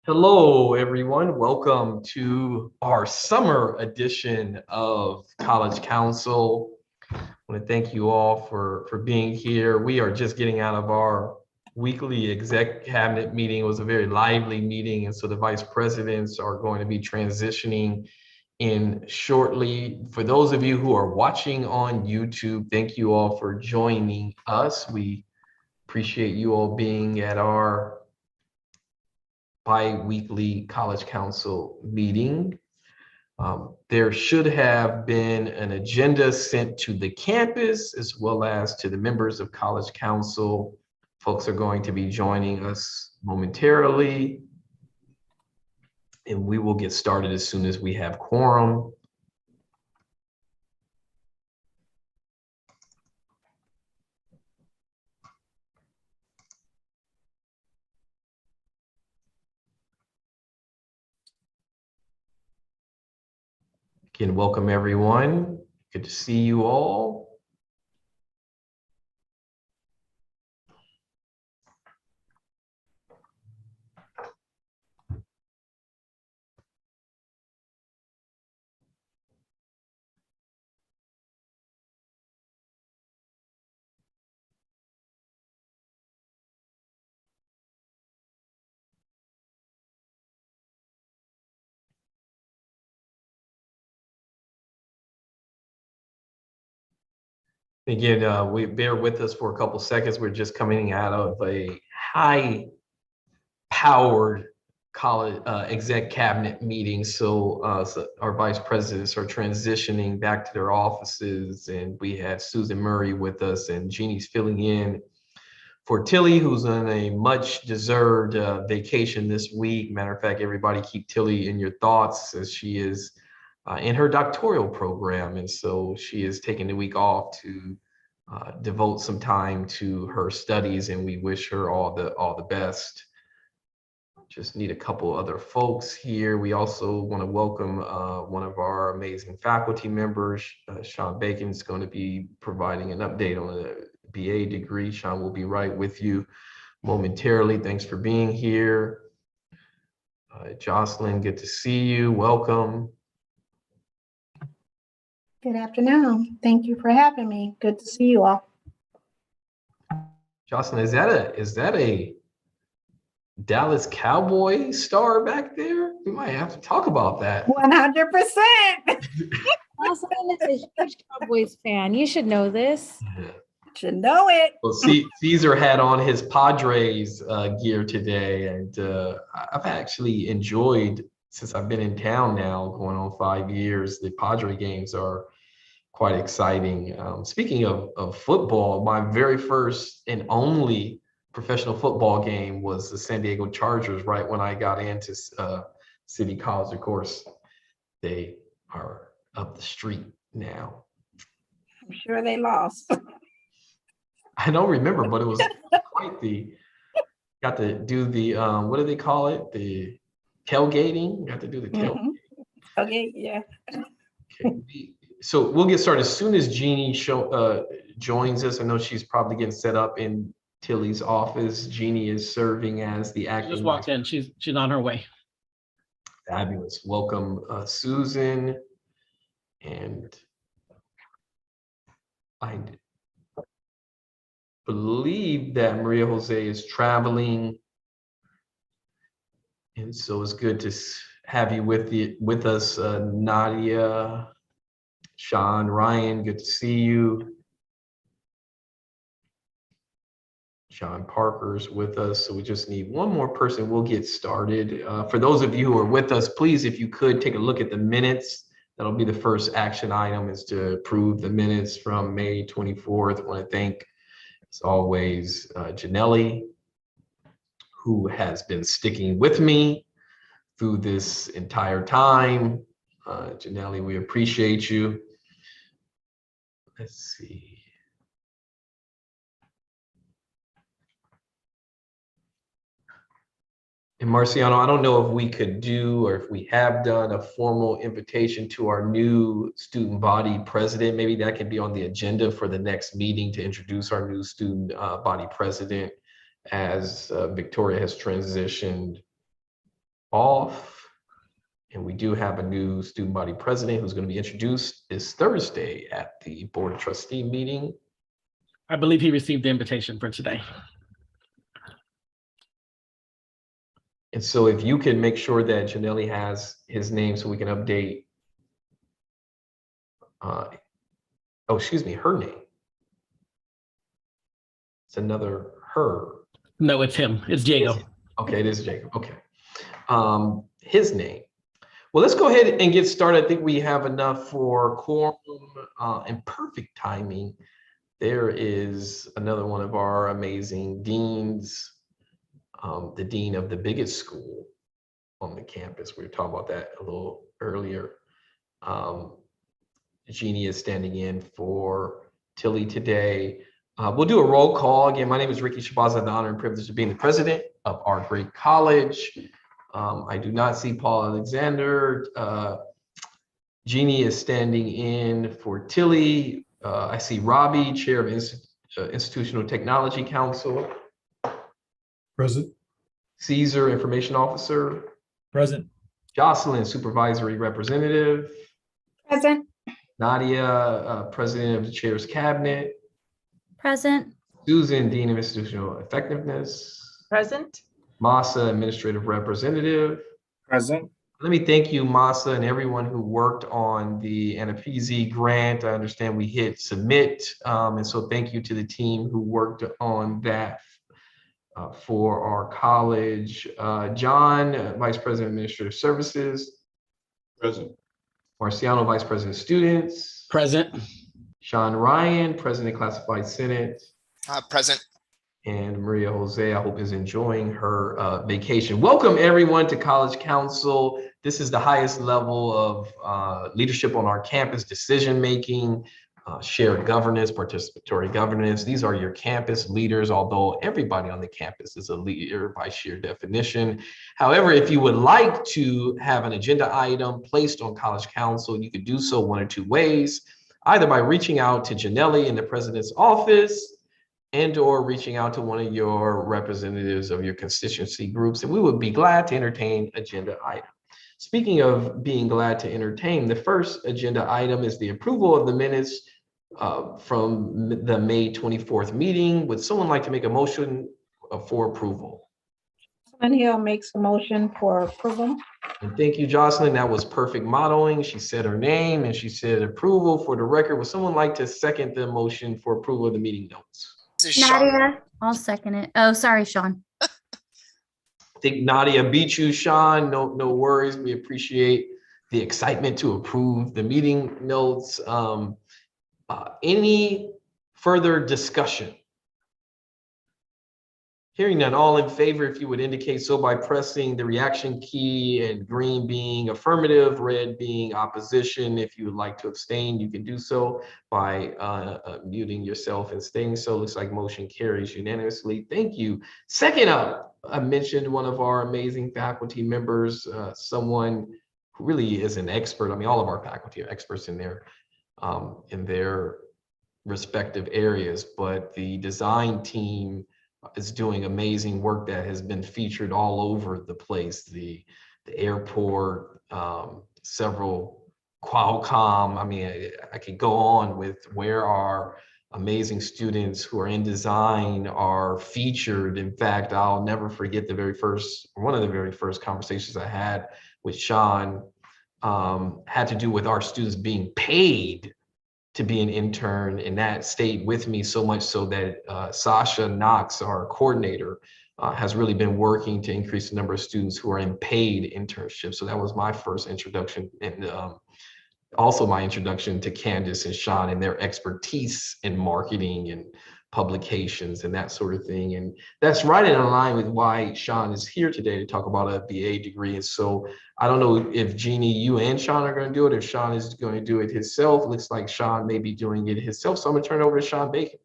Hello, everyone. Welcome to our summer edition of College Council. I want to thank you all for being here. We are just getting out of our weekly exec cabinet meeting. It was a very lively meeting, and so the vice presidents are going to be transitioning in shortly. For those of you who are watching on YouTube, thank you all for joining us. We appreciate you all being at our bi-weekly College Council meeting. There should have been an agenda sent to the campus as well as to the members of College Council. Folks are going to be joining us momentarily, and we will get started as soon as we have quorum. Again, welcome everyone. Good to see you all. Again, we bear with us for a couple seconds. We're just coming out of a high-powered college exec cabinet meeting. So our vice presidents are transitioning back to their offices, and we had Susan Murray with us, and Jeannie's filling in for Tilly, who's on a much-deserved vacation this week. Matter of fact, everybody keep Tilly in your thoughts as she is in her doctoral program. And so she is taking the week off to devote some time to her studies, and we wish her all the best. Just need a couple other folks here. We also want to welcome one of our amazing faculty members. Sean Bacon is going to be providing an update on a BA degree. Sean will be right with you momentarily. Thanks for being here. Jocelyn, good to see you. Welcome. Good afternoon. Thank you for having me. Good to see you all. Jocelyn, is that a Dallas Cowboy star back there? We might have to talk about that. 100%. Jocelyn is a huge Cowboys fan. You should know this. Should know it. Well, Caesar had on his Padres gear today, and I've actually enjoyed, since I've been in town now, going on 5 years, the Padre games are quite exciting. Speaking of football, my very first and only professional football game was the San Diego Chargers right when I got into City College. Of course, they are up the street now. I'm sure they lost. I don't remember, but it was quite got to do the, what do they call it? The tailgating? Got to do the tailgating. Okay, yeah. Okay. So we'll get started as soon as Jeannie joins us. I know she's probably getting set up in Tilly's office. Jeannie is serving as the acting. She just walked in. She's on her way. Fabulous. Welcome, Susan. And I believe that Maria Jose is traveling, and so it's good to have you with us, Nadia, Sean, Ryan. Good to see you. John Parker's with us, so we just need one more person. We'll get started. For those of you who are with us, please, if you could, take a look at the minutes. That'll be the first action item, is to approve the minutes from May 24th. I want to thank, as always, Janelli, who has been sticking with me through this entire time. Janelli, we appreciate you. Let's see. And Marciano, I don't know if we could do, or if we have done, a formal invitation to our new student body president. Maybe that could be on the agenda for the next meeting, to introduce our new student body president, as Victoria has transitioned off. And we do have a new student body president who's going to be introduced this Thursday at the Board of Trustee meeting. I believe he received the invitation for today. And so if you can make sure that Janelli has his name so we can update, her name. It's another her. No, it's him. It's Diego. Okay, it is Jacob. Okay. His name. Well, let's go ahead and get started. I think we have enough for quorum and perfect timing. There is another one of our amazing deans, the dean of the biggest school on the campus. We were talking about that a little earlier. Jeannie is standing in for Tilly today. We'll do a roll call. Again, my name is Ricky Shabazz. I have the honor and privilege of being the president of our great college. I do not see Paul Alexander. Jeannie is standing in for Tilly. I see Robbie, chair of Institutional Technology Council. Present. Caesar, information officer. Present. Jocelyn, supervisory representative. Present. Nadia, president of the chair's cabinet. Present. Susan, dean of institutional effectiveness. Present. Masa, administrative representative. Present. Let me thank you, Masa, and everyone who worked on the NPZ grant. I understand we hit submit, and so thank you to the team who worked on that for our college. John, Vice President of Administrative Services. Present. Marciano, Vice President of Students. Present. Sean Ryan, President Classified Senate. Present. And Maria Jose, I hope is enjoying her vacation. Welcome everyone to College Council. This is the highest level of leadership on our campus, decision-making, shared governance, participatory governance. These are your campus leaders, although everybody on the campus is a leader by sheer definition. However, if you would like to have an agenda item placed on College Council, you could do so one or two ways, either by reaching out to Janelli in the president's office and or reaching out to one of your representatives of your constituency groups, and we would be glad to entertain agenda item. Speaking of being glad to entertain, the first agenda item is the approval of the minutes from the May 24th meeting. Would someone like to make a motion for approval? And Hill makes a motion for approval. And thank you, Jocelyn. That was perfect modeling. She said her name and she said approval for the record. Would someone like to second the motion for approval of the meeting notes? This is Sean. Nadia, I'll second it. Oh, sorry, Sean. I think Nadia beat you, Sean. No worries. We appreciate the excitement to approve the meeting notes. Any further discussion? Hearing none, all in favor, if you would indicate so by pressing the reaction key, and green being affirmative, red being opposition. If you would like to abstain, you can do so by muting yourself and staying so. Looks like motion carries unanimously. Thank you. Second up, I mentioned one of our amazing faculty members, someone who really is an expert. I mean, all of our faculty are experts in their respective areas, but the design team is doing amazing work that has been featured all over the place. The airport, several Qualcomm. I mean, I could go on with where our amazing students who are in design are featured. In fact, I'll never forget one of the very first conversations I had with Sean had to do with our students being paid to be an intern, and that stayed with me so much so that Sasha Knox, our coordinator, has really been working to increase the number of students who are in paid internships. So that was my first introduction, and also my introduction to Candace and Sean and their expertise in marketing and publications and that sort of thing. And that's right in line with why Sean is here today to talk about a BA degree. And so I don't know if Jeannie, you and Sean are going to do it, if Sean is going to do it himself. Looks like Sean may be doing it himself. So I'm going to turn it over to Sean Bacon.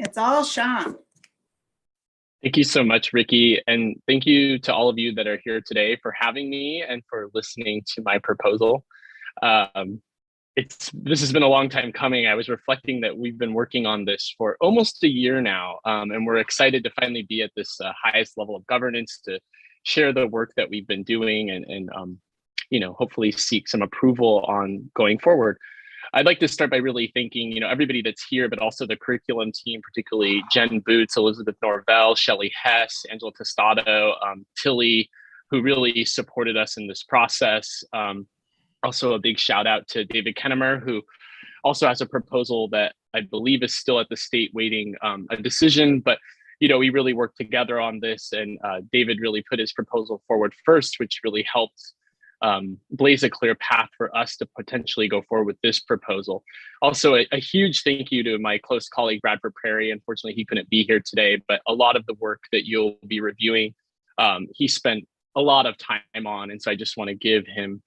It's all Sean. Thank you so much, Ricky. And thank you to all of you that are here today for having me and for listening to my proposal. This has been a long time coming. I was reflecting that we've been working on this for almost a year now, and we're excited to finally be at this highest level of governance to share the work that we've been doing and hopefully seek some approval on going forward. I'd like to start by really thanking, everybody that's here, but also the curriculum team, particularly Jen Boots, Elizabeth Norvell, Shelley Hess, Angela Tostado, Tilly, who really supported us in this process. Also a big shout out to David Kennemer, who also has a proposal that I believe is still at the state waiting a decision, but we really worked together on this, and David really put his proposal forward first, which really helped blaze a clear path for us to potentially go forward with this proposal. Also, a huge thank you to my close colleague, Bradford Prairie. Unfortunately, he couldn't be here today, but a lot of the work that you'll be reviewing, he spent a lot of time on. And so I just want to give him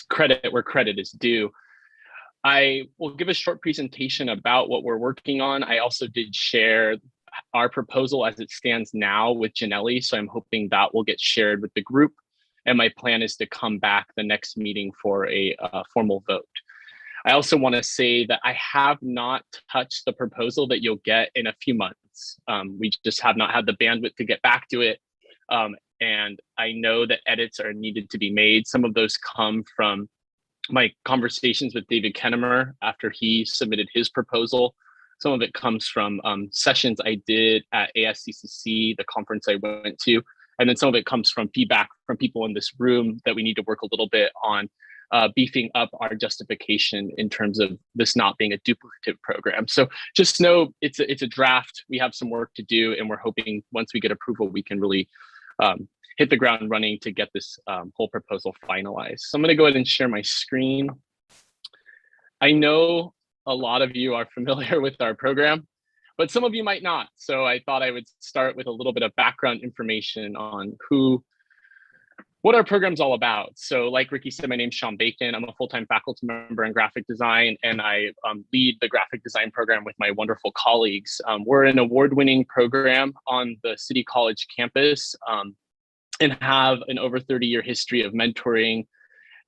credit where credit is due. I will give a short presentation about what we're working on. I also did share our proposal as it stands now with Janelli, so I'm hoping that will get shared with the group. And my plan is to come back the next meeting for a formal vote. I also want to say that I have not touched the proposal that you'll get in a few months. We just have not had the bandwidth to get back to it. And I know that edits are needed to be made. Some of those come from my conversations with David Kennemer after he submitted his proposal. Some of it comes from sessions I did at ASCCC, the conference I went to. And then some of it comes from feedback from people in this room that we need to work a little bit on beefing up our justification in terms of this not being a duplicative program. So just know it's a draft. We have some work to do, and we're hoping once we get approval, we can really hit the ground running to get this whole proposal finalized. So I'm going to go ahead and share my screen. I know a lot of you are familiar with our program, but some of you might not. So I thought I would start with a little bit of background information on what our program's all about. So like Ricky said, my name's Sean Bacon. I'm a full-time faculty member in graphic design, and I lead the graphic design program with my wonderful colleagues. We're an award-winning program on the City College campus and have an over 30-year history of mentoring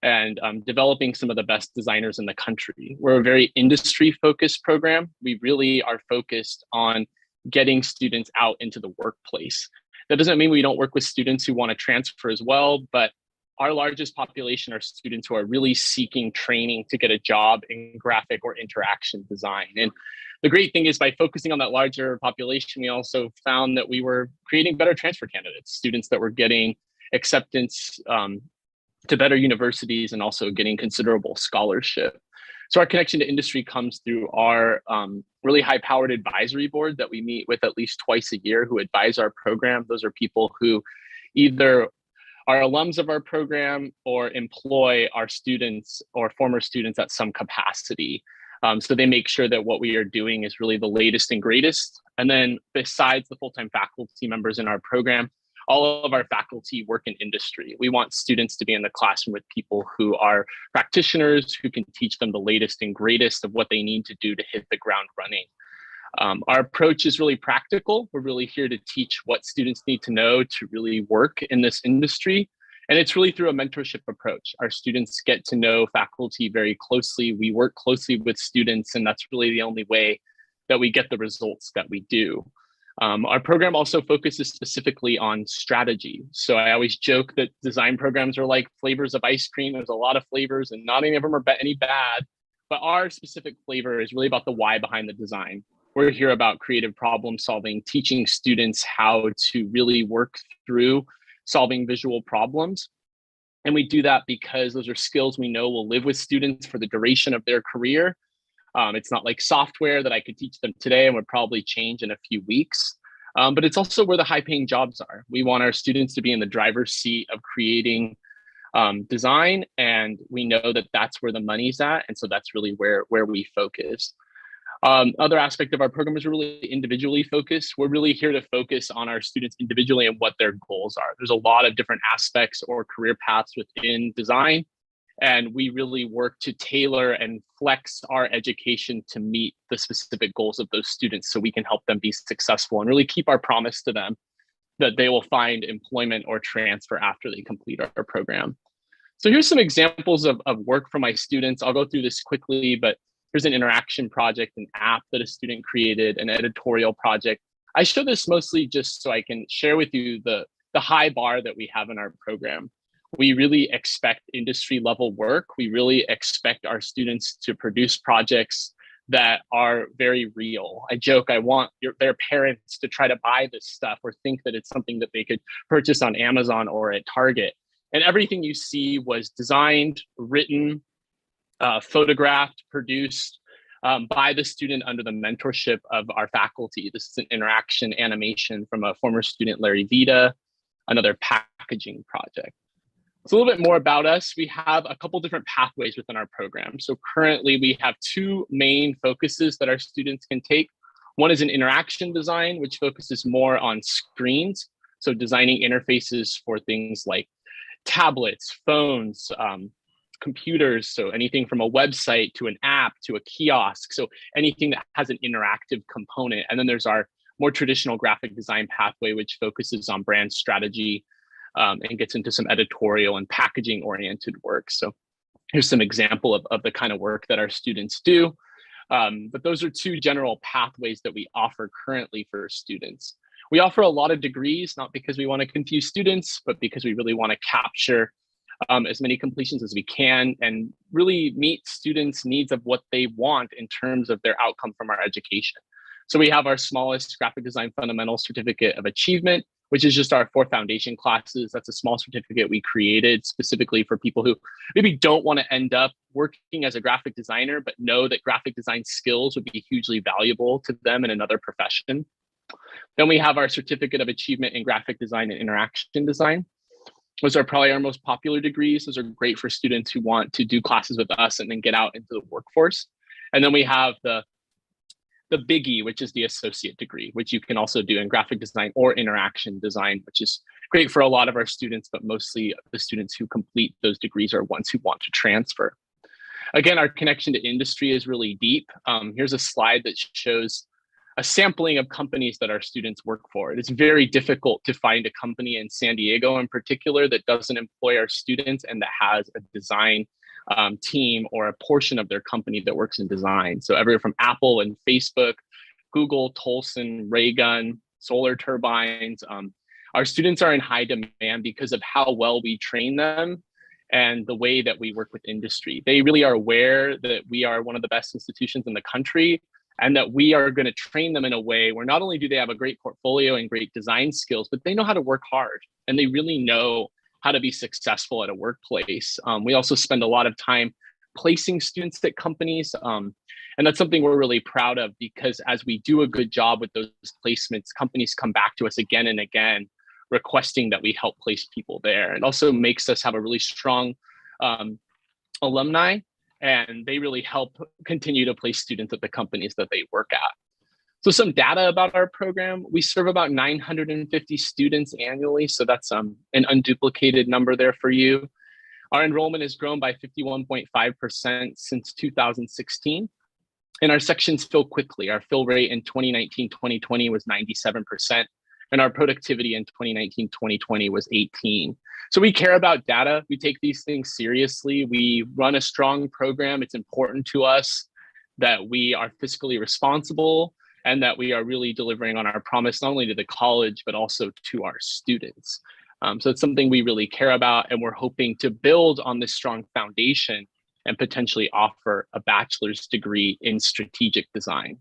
and developing some of the best designers in the country. We're a very industry-focused program. We really are focused on getting students out into the workplace. That doesn't mean we don't work with students who want to transfer as well, but our largest population are students who are really seeking training to get a job in graphic or interaction design. And the great thing is, by focusing on that larger population, we also found that we were creating better transfer candidates, students that were getting acceptance to better universities and also getting considerable scholarship. So our connection to industry comes through our really high-powered advisory board that we meet with at least twice a year, who advise our program. Those are people who either are alums of our program or employ our students or former students at some capacity. So they make sure that what we are doing is really the latest and greatest. And then besides the full-time faculty members in our program, all of our faculty work in industry. We want students to be in the classroom with people who are practitioners, who can teach them the latest and greatest of what they need to do to hit the ground running. Our approach is really practical. We're really here to teach what students need to know to really work in this industry. And it's really through a mentorship approach. Our students get to know faculty very closely. We work closely with students, and that's really the only way that we get the results that we do. Our program also focuses specifically on strategy. So I always joke that design programs are like flavors of ice cream. There's a lot of flavors and not any of them are any bad, but our specific flavor is really about the why behind the design. We're here about creative problem solving, teaching students how to really work through solving visual problems. And we do that because those are skills we know will live with students for the duration of their career. It's not like software that I could teach them today and would probably change in a few weeks. But it's also where the high-paying jobs are. We want our students to be in the driver's seat of creating design, and we know that that's where the money's at. And so that's really where we focus. Other aspect of our program is really individually focused. We're really here to focus on our students individually and what their goals are. There's a lot of different aspects or career paths within design, and we really work to tailor and flex our education to meet the specific goals of those students so we can help them be successful and really keep our promise to them that they will find employment or transfer after they complete our program. So here's some examples of work from my students. I'll go through this quickly, but here's an interaction project, an app that a student created, an editorial project. I show this mostly just so I can share with you the the high bar that we have in our program. We really expect industry level work. We really expect our students to produce projects that are very real. I joke, I want their parents to try to buy this stuff or think that it's something that they could purchase on Amazon or at Target. And everything you see was designed, written, photographed, produced by the student under the mentorship of our faculty. This is an interaction animation from a former student, Larry Vita, another packaging project. So a little bit more about us. We have a couple different pathways within our program. So currently we have two main focuses that our students can take. One is an interaction design, which focuses more on screens. So designing interfaces for things like tablets, phones, computers. So anything from a website to an app to a kiosk. So anything that has an interactive component. And then there's our more traditional graphic design pathway, which focuses on brand strategy, and gets into some editorial and packaging oriented work. So here's some example of the kind of work that our students do. But those are two general pathways that we offer currently for students. We offer a lot of degrees, not because we want to confuse students, but because we really want to capture as many completions as we can and really meet students' needs of what they want in terms of their outcome from our education. So we have our smallest graphic design fundamental certificate of achievement, which is just our 4 foundation classes. That's a small certificate we created specifically for people who maybe don't want to end up working as a graphic designer, but know that graphic design skills would be hugely valuable to them in another profession. Then we have our certificate of achievement in graphic design and interaction design. Those are probably our most popular degrees. Those are great for students who want to do classes with us and then get out into the workforce. And then we have the biggie, which is the associate degree, which you can also do in graphic design or interaction design, which is great for a lot of our students, but mostly the students who complete those degrees are ones who want to transfer. Again, our connection to industry is really deep. Here's a slide that shows a sampling of companies that our students work for. It's very difficult to find a company in San Diego in particular that doesn't employ our students and that has a design team or a portion of their company that works in design. So everywhere from Apple and Facebook, Google, Tolson, Raygun, Solar Turbines. Our students are in high demand because of how well we train them and the way that we work with industry. They really are aware that we are one of the best institutions in the country and that we are going to train them in a way where not only do they have a great portfolio and great design skills, but they know how to work hard and they really know how to be successful at a workplace. We also spend a lot of time placing students at companies. And that's something we're really proud of because as we do a good job with those placements, companies come back to us again and again, requesting that we help place people there. It also makes us have a really strong alumni, and they really help continue to place students at the companies that they work at. So some data about our program, we serve about 950 students annually. So that's an unduplicated number there for you. Our enrollment has grown by 51.5% since 2016. And our sections fill quickly. Our fill rate in 2019-2020 was 97%. And our productivity in 2019-2020 was 18. So we care about data. We take these things seriously. We run a strong program. It's important to us that we are fiscally responsible and that we are really delivering on our promise, not only to the college, but also to our students. So it's something we really care about, and we're hoping to build on this strong foundation and potentially offer a bachelor's degree in strategic design.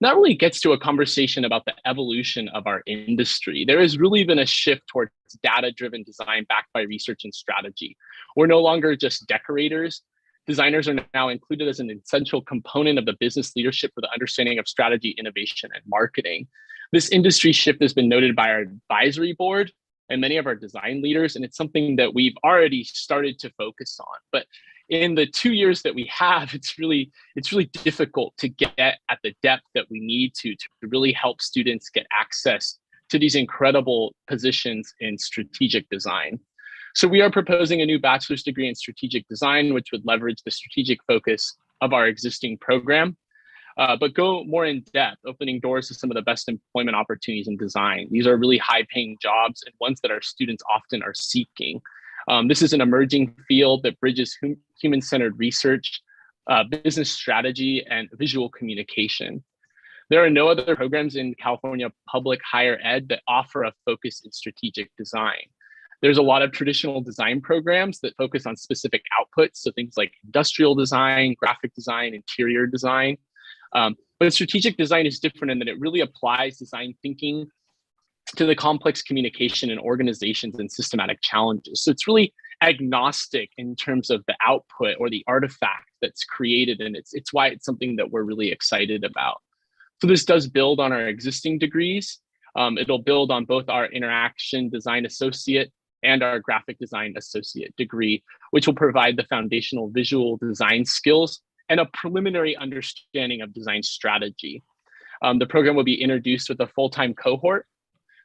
That really gets to a conversation about the evolution of our industry. There has really been a shift towards data-driven design backed by research and strategy. We're no longer just decorators. Designers are now included as an essential component of the business leadership for the understanding of strategy, innovation, and marketing. This industry shift has been noted by our advisory board and many of our design leaders, and it's something that we've already started to focus on. But in the 2 years that we have, it's really difficult to get at the depth that we need to really help students get access to these incredible positions in strategic design. So we are proposing a new bachelor's degree in strategic design, which would leverage the strategic focus of our existing program, but go more in depth, opening doors to some of the best employment opportunities in design. These are really high paying jobs and ones that our students often are seeking. This is an emerging field that bridges human-centered research, business strategy, and visual communication. There are no other programs in California public higher ed that offer a focus in strategic design. There's a lot of traditional design programs that focus on specific outputs, so things like industrial design, graphic design, interior design. But strategic design is different in that it really applies design thinking to the complex communication and organizations and systematic challenges. So it's really agnostic in terms of the output or the artifact that's created, and it's why it's something that we're really excited about. So this does build on our existing degrees. It'll build on both our interaction design associate and our graphic design associate degree, which will provide the foundational visual design skills and a preliminary understanding of design strategy. The program will be introduced with a full-time cohort,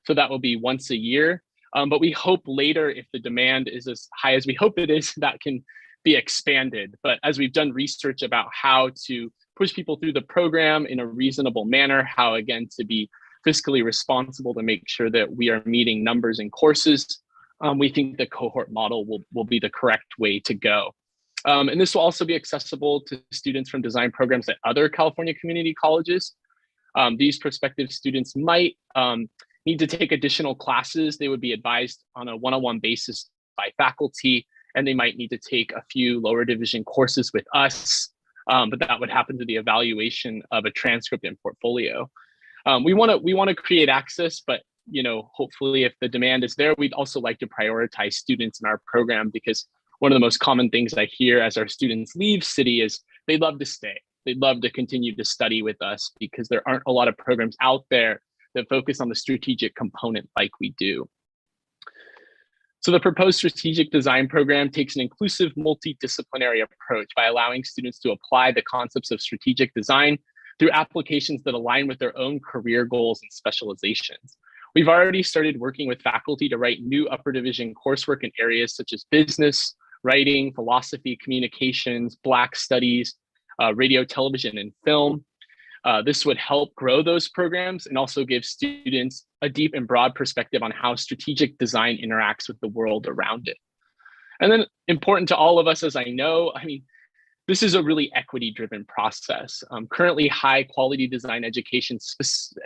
so that will be once a year. But we hope later, if the demand is as high as we hope it is, that can be expanded. But as we've done research about how to push people through the program in a reasonable manner, how again to be fiscally responsible to make sure that we are meeting numbers in courses, we think the cohort model will be the correct way to go. And this will also be accessible to students from design programs at other California community colleges. These prospective students might need to take additional classes. They would be advised on a one-on-one basis by faculty, and they might need to take a few lower division courses with us, but that would happen to the evaluation of a transcript and portfolio. We want to create access, but hopefully if the demand is there, we'd also like to prioritize students in our program, because one of the most common things I hear as our students leave City is they'd love to stay. They'd love to continue to study with us, because there aren't a lot of programs out there that focus on the strategic component like we do. So the proposed strategic design program takes an inclusive multidisciplinary approach by allowing students to apply the concepts of strategic design through applications that align with their own career goals and specializations. We've already started working with faculty to write new upper division coursework in areas such as business, writing, philosophy, communications, Black studies, radio, television, and film. This would help grow those programs and also give students a deep and broad perspective on how strategic design interacts with the world around it. And then important to all of us, as I know, this is a really equity-driven process. Currently, high-quality design education,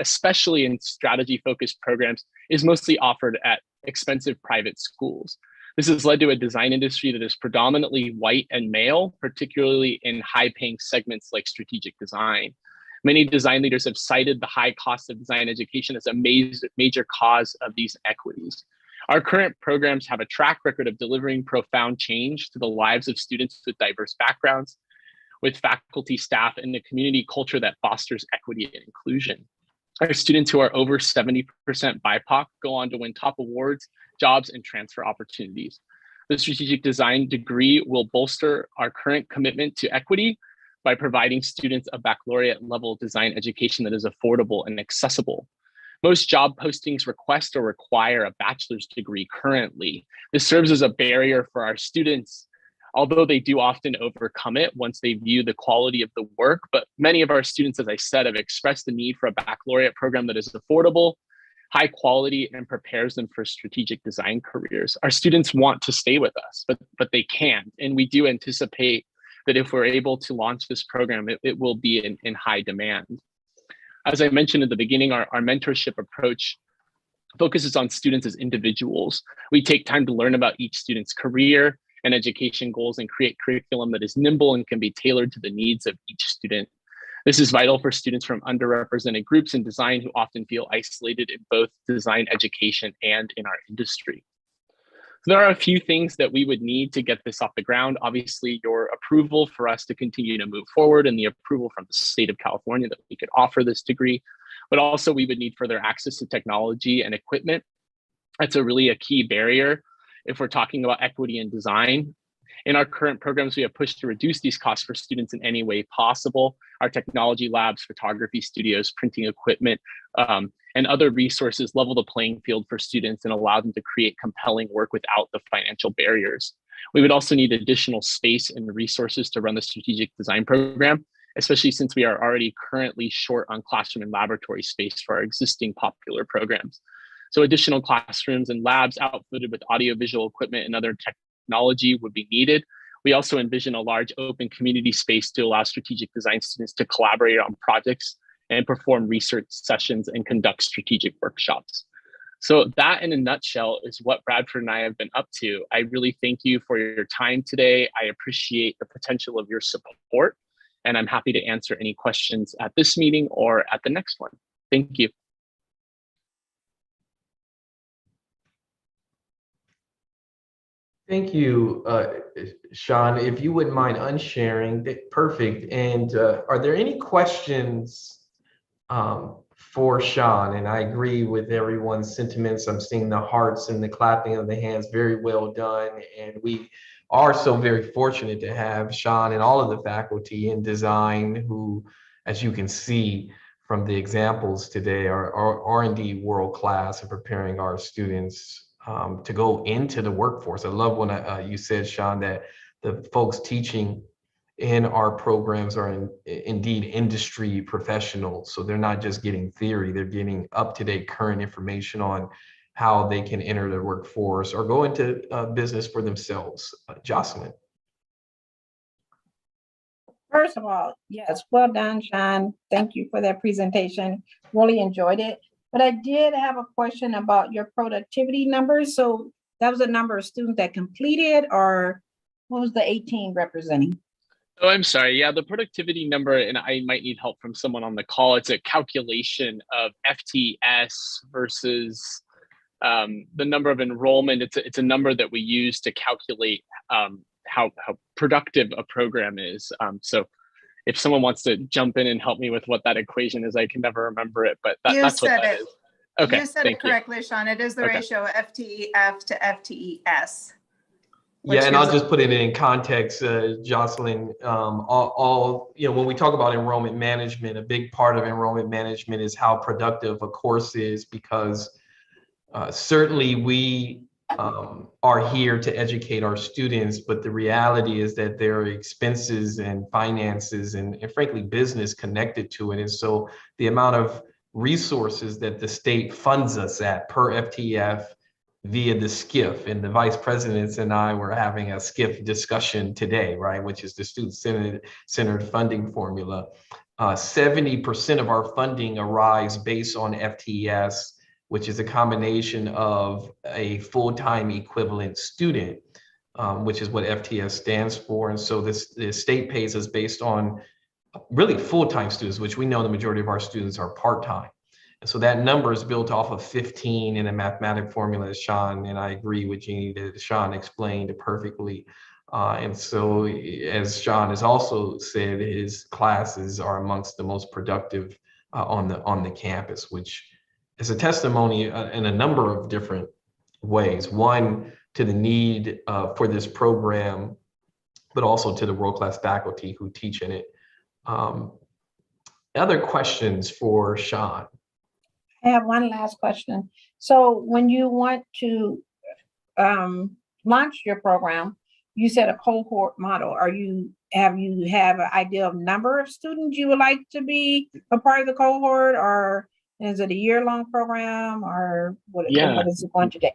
especially in strategy-focused programs, is mostly offered at expensive private schools. This has led to a design industry that is predominantly white and male, particularly in high-paying segments like strategic design. Many design leaders have cited the high cost of design education as a major cause of these inequities. Our current programs have a track record of delivering profound change to the lives of students with diverse backgrounds, with faculty, staff, and the community culture that fosters equity and inclusion. Our students who are over 70% BIPOC go on to win top awards, jobs, and transfer opportunities. The strategic design degree will bolster our current commitment to equity by providing students a baccalaureate level design education that is affordable and accessible. Most job postings request or require a bachelor's degree currently. This serves as a barrier for our students, although they do often overcome it once they view the quality of the work. But many of our students, as I said, have expressed the need for a baccalaureate program that is affordable, high quality, and prepares them for strategic design careers. Our students want to stay with us, but they can't. And we do anticipate that if we're able to launch this program, it will be in high demand. As I mentioned at the beginning, our mentorship approach focuses on students as individuals. We take time to learn about each student's career and education goals and create curriculum that is nimble and can be tailored to the needs of each student. This is vital for students from underrepresented groups in design who often feel isolated in both design education and in our industry. So there are a few things that we would need to get this off the ground. Obviously, your approval for us to continue to move forward and the approval from the state of California that we could offer this degree, but also we would need further access to technology and equipment. That's really a key barrier if we're talking about equity in design. In our current programs, we have pushed to reduce these costs for students in any way possible. Our technology labs, photography studios, printing equipment, and other resources level the playing field for students and allow them to create compelling work without the financial barriers. We would also need additional space and resources to run the strategic design program, especially since we are already currently short on classroom and laboratory space for our existing popular programs. So additional classrooms and labs outfitted with audiovisual equipment and other technology would be needed. We also envision a large open community space to allow strategic design students to collaborate on projects and perform research sessions and conduct strategic workshops. So that in a nutshell is what Bradford and I have been up to. I really thank you for your time today. I appreciate the potential of your support, and I'm happy to answer any questions at this meeting or at the next one. Thank you. Thank you, Sean. If you wouldn't mind unsharing, perfect. And are there any questions for Sean? And I agree with everyone's sentiments. I'm seeing the hearts and the clapping of the hands. Very well done. And we are so very fortunate to have Sean and all of the faculty in design who, as you can see from the examples today, are indeed world class in preparing our students to go into the workforce. I love when you said, Sean, that the folks teaching in our programs are indeed industry professionals. So they're not just getting theory, they're getting up-to-date current information on how they can enter the workforce or go into business for themselves. Jocelyn. First of all, yes, well done, Sean. Thank you for that presentation. Really enjoyed it. But I did have a question about your productivity numbers. So that was the number of students that completed, or what was the 18 representing? Oh, I'm sorry. Yeah, the productivity number, and I might need help from someone on the call. It's a calculation of FTS versus the number of enrollment. It's a number that we use to calculate how productive a program is. So if someone wants to jump in and help me with what that equation is, I can never remember it, but that's what that is. Okay, You said it correctly, Sean. It is the ratio of FTEF to FTES. Yeah, and I'll just put it in context, Jocelyn. When we talk about enrollment management, a big part of enrollment management is how productive a course is, because certainly we are here to educate our students, but the reality is that there are expenses and finances and frankly business connected to it. And so the amount of resources that the state funds us at per FTF via the SCIF, and the vice presidents and I were having a SCIF discussion today, right, which is the student-centered funding formula. 70% of our funding arrives based on FTS, which is a combination of a full-time equivalent student, which is what FTS stands for. And so the state pays us based on really full-time students, which we know the majority of our students are part-time. And so that number is built off of 15 in a mathematic formula, as Sean, and I agree with Jeannie that Sean explained perfectly. And so, as Sean has also said, his classes are amongst the most productive on the campus, which is a testimony in a number of different ways. One, to the need for this program, but also to the world-class faculty who teach in it. Other questions for Sean? I have one last question. So when you want to launch your program, you said a cohort model. Have you have an idea of number of students you would like to be a part of the cohort, or is it a year-long program, or what is it going to take?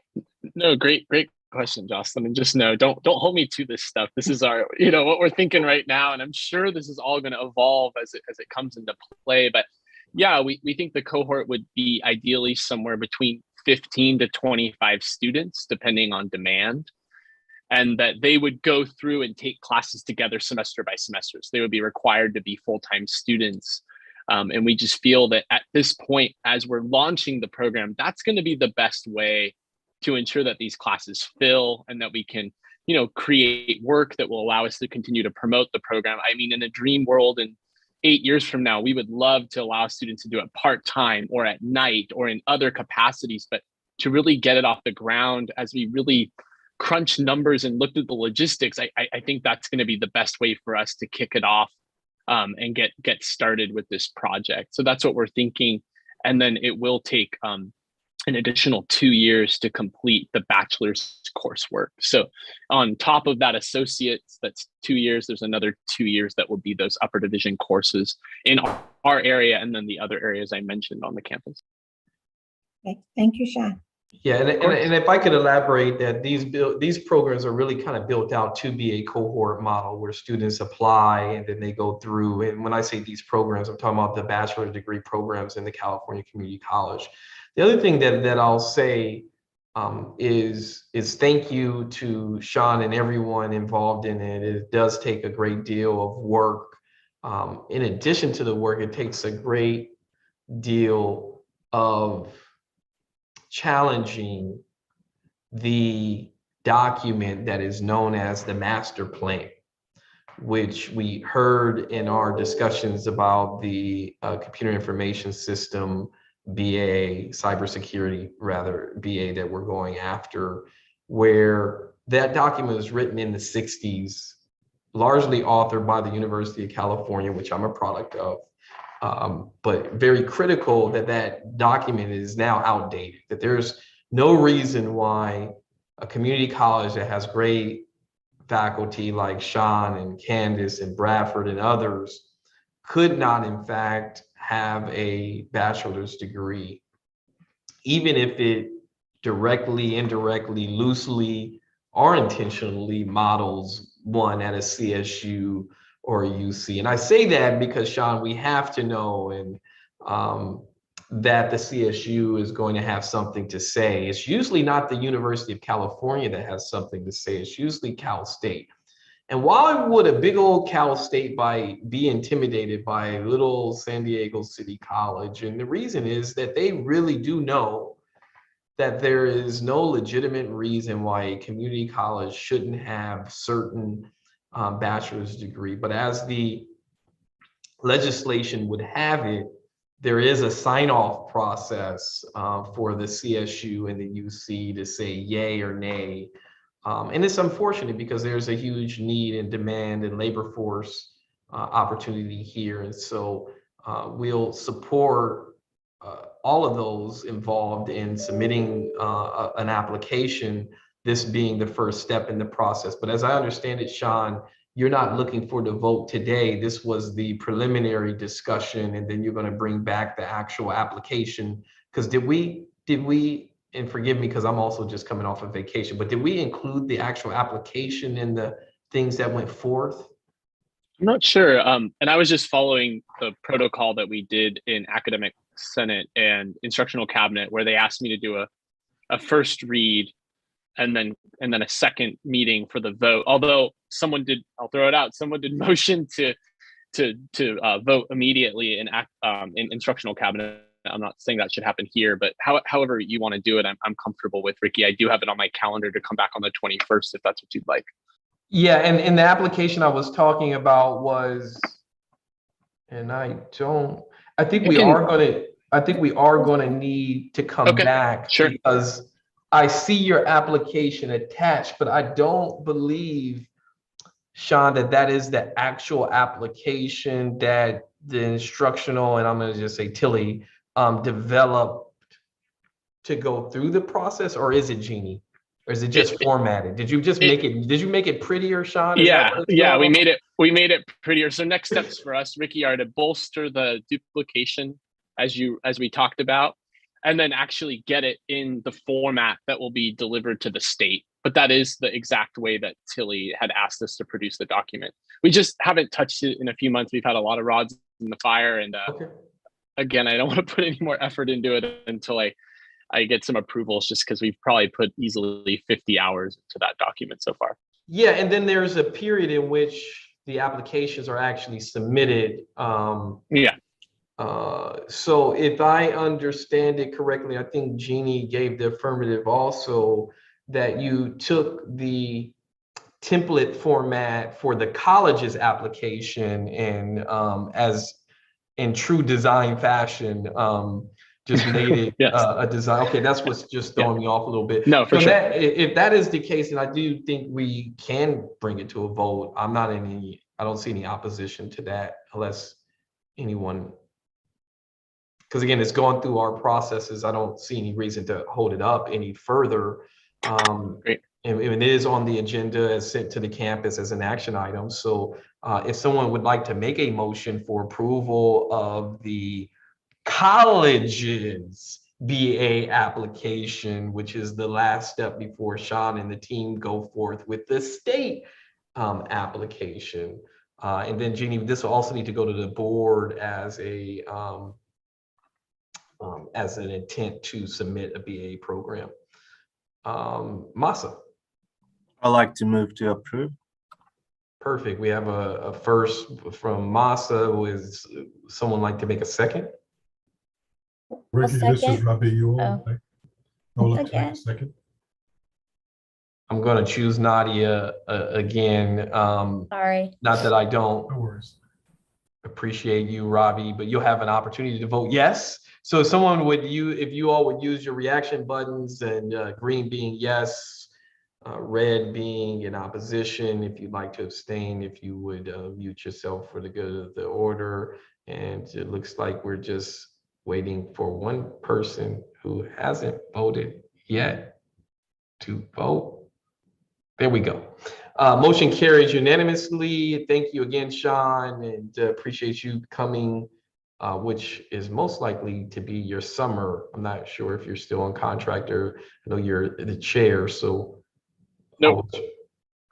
No, great question, Jocelyn. And just know, don't hold me to this stuff. This is our, what we're thinking right now, and I'm sure this is all going to evolve as it comes into play. But yeah, we think the cohort would be ideally somewhere between 15 to 25 students, depending on demand, and that they would go through and take classes together semester by semester. So they would be required to be full-time students. And we just feel that at this point, as we're launching the program, that's going to be the best way to ensure that these classes fill and that we can, create work that will allow us to continue to promote the program. I mean, in a dream world, and 8 years from now, we would love to allow students to do it part-time or at night or in other capacities, but to really get it off the ground as we really crunch numbers and looked at the logistics, I think that's going to be the best way for us to kick it off and get started with this project. So that's what we're thinking. And then it will take an additional 2 years to complete the bachelor's coursework. So on top of that associates, that's 2 years, there's another 2 years that will be those upper division courses in our area and then the other areas I mentioned on the campus. Okay. Thank you, Sean. Yeah, and if I could elaborate that these programs are really kind of built out to be a cohort model where students apply and then they go through. And when I say these programs, I'm talking about the bachelor's degree programs in the California Community College. The other thing that I'll say is thank you to Sean and everyone involved in it. It does take a great deal of work. In addition to the work, it takes a great deal of challenging the document that is known as the master plan, which we heard in our discussions about the computer information system BA, cybersecurity rather, BA that we're going after, where that document was written in the 60s, largely authored by the University of California, which I'm a product of. But very critical that that document is now outdated, that there's no reason why a community college that has great faculty like Sean and Candace and Bradford and others could not in fact have a bachelor's degree, even if it directly, indirectly, loosely, or intentionally models one at a CSU or a UC. And I say that because, Sean, we have to know that the CSU is going to have something to say. It's usually not the University of California that has something to say. It's usually Cal State. And why would a big old Cal State be intimidated by little San Diego City College? And the reason is that they really do know that there is no legitimate reason why a community college shouldn't have certain bachelor's degree. But as the legislation would have it, there is a sign-off process for the CSU and the UC to say yay or nay. And it's unfortunate because there's a huge need and demand and labor force opportunity here. And so we'll support all of those involved in submitting an application, this being the first step in the process. But as I understand it, Sean, you're not looking for the vote today. This was the preliminary discussion, and then you're going to bring back the actual application. Because did we, and forgive me because I'm also just coming off of vacation, but did we include the actual application in the things that went forth? I'm not sure. And I was just following the protocol that we did in Academic Senate and Instructional Cabinet, where they asked me to do a first read and then a second meeting for the vote. Although someone did, I'll throw it out, someone did motion to vote immediately in Instructional Cabinet. I'm not saying that should happen here, but however you want to do it, I'm comfortable with. Ricky, I do have it on my calendar to come back on the 21st if that's what you'd like. Yeah, and the application I was talking about was, and I think we are going to need to come back, sure, because I see your application attached, but I don't believe, Sean, that is the actual application that the instructional, and I'm going to just say Tilly, developed to go through the process, or is it, Jeannie? Or is it just formatted? Did you just make it prettier, Sean? Yeah, we made it prettier. So next steps for us, Ricky, are to bolster the duplication as we talked about, and then actually get it in the format that will be delivered to the state. But that is the exact way that Tilly had asked us to produce the document. We just haven't touched it in a few months. We've had a lot of rods in the fire, and again, I don't want to put any more effort into it until I get some approvals, just because we've probably put easily 50 hours into that document so far. Yeah, and then there's a period in which the applications are actually submitted. So if I understand it correctly, I think Jeannie gave the affirmative also, that you took the template format for the college's application and as in true design fashion, just made it a design. Okay, that's what's just throwing me off a little bit. No, for sure. If that is the case, and I do think we can bring it to a vote, I don't see any opposition to that unless anyone, because again, it's going through our processes. I don't see any reason to hold it up any further. Great. And it is on the agenda as sent to the campus as an action item. So if someone would like to make a motion for approval of the college's BA application, which is the last step before Sean and the team go forth with the state application. And then Jeannie, this will also need to go to the board as an intent to submit a BA program. Masa. I'd like to move to approve. Perfect. We have a first from Masa. Would someone like to make a second? Ricky, this is second. Robbie. You Oh. all. I'll let Again. you second. I'm going to choose Nadia again. Sorry. Not that I don't No worries. appreciate you, Robbie, but you'll have an opportunity to vote yes. So if someone would if you all would use your reaction buttons, and green being yes, red being in opposition, if you'd like to abstain, if you would mute yourself for the good of the order. And it looks like we're just waiting for one person who hasn't voted yet to vote. There we go. Motion carries unanimously. Thank you again, Sean, and appreciate you coming, which is most likely to be your summer. I'm not sure if you're still on contract, or I know you're the chair, so. Nope.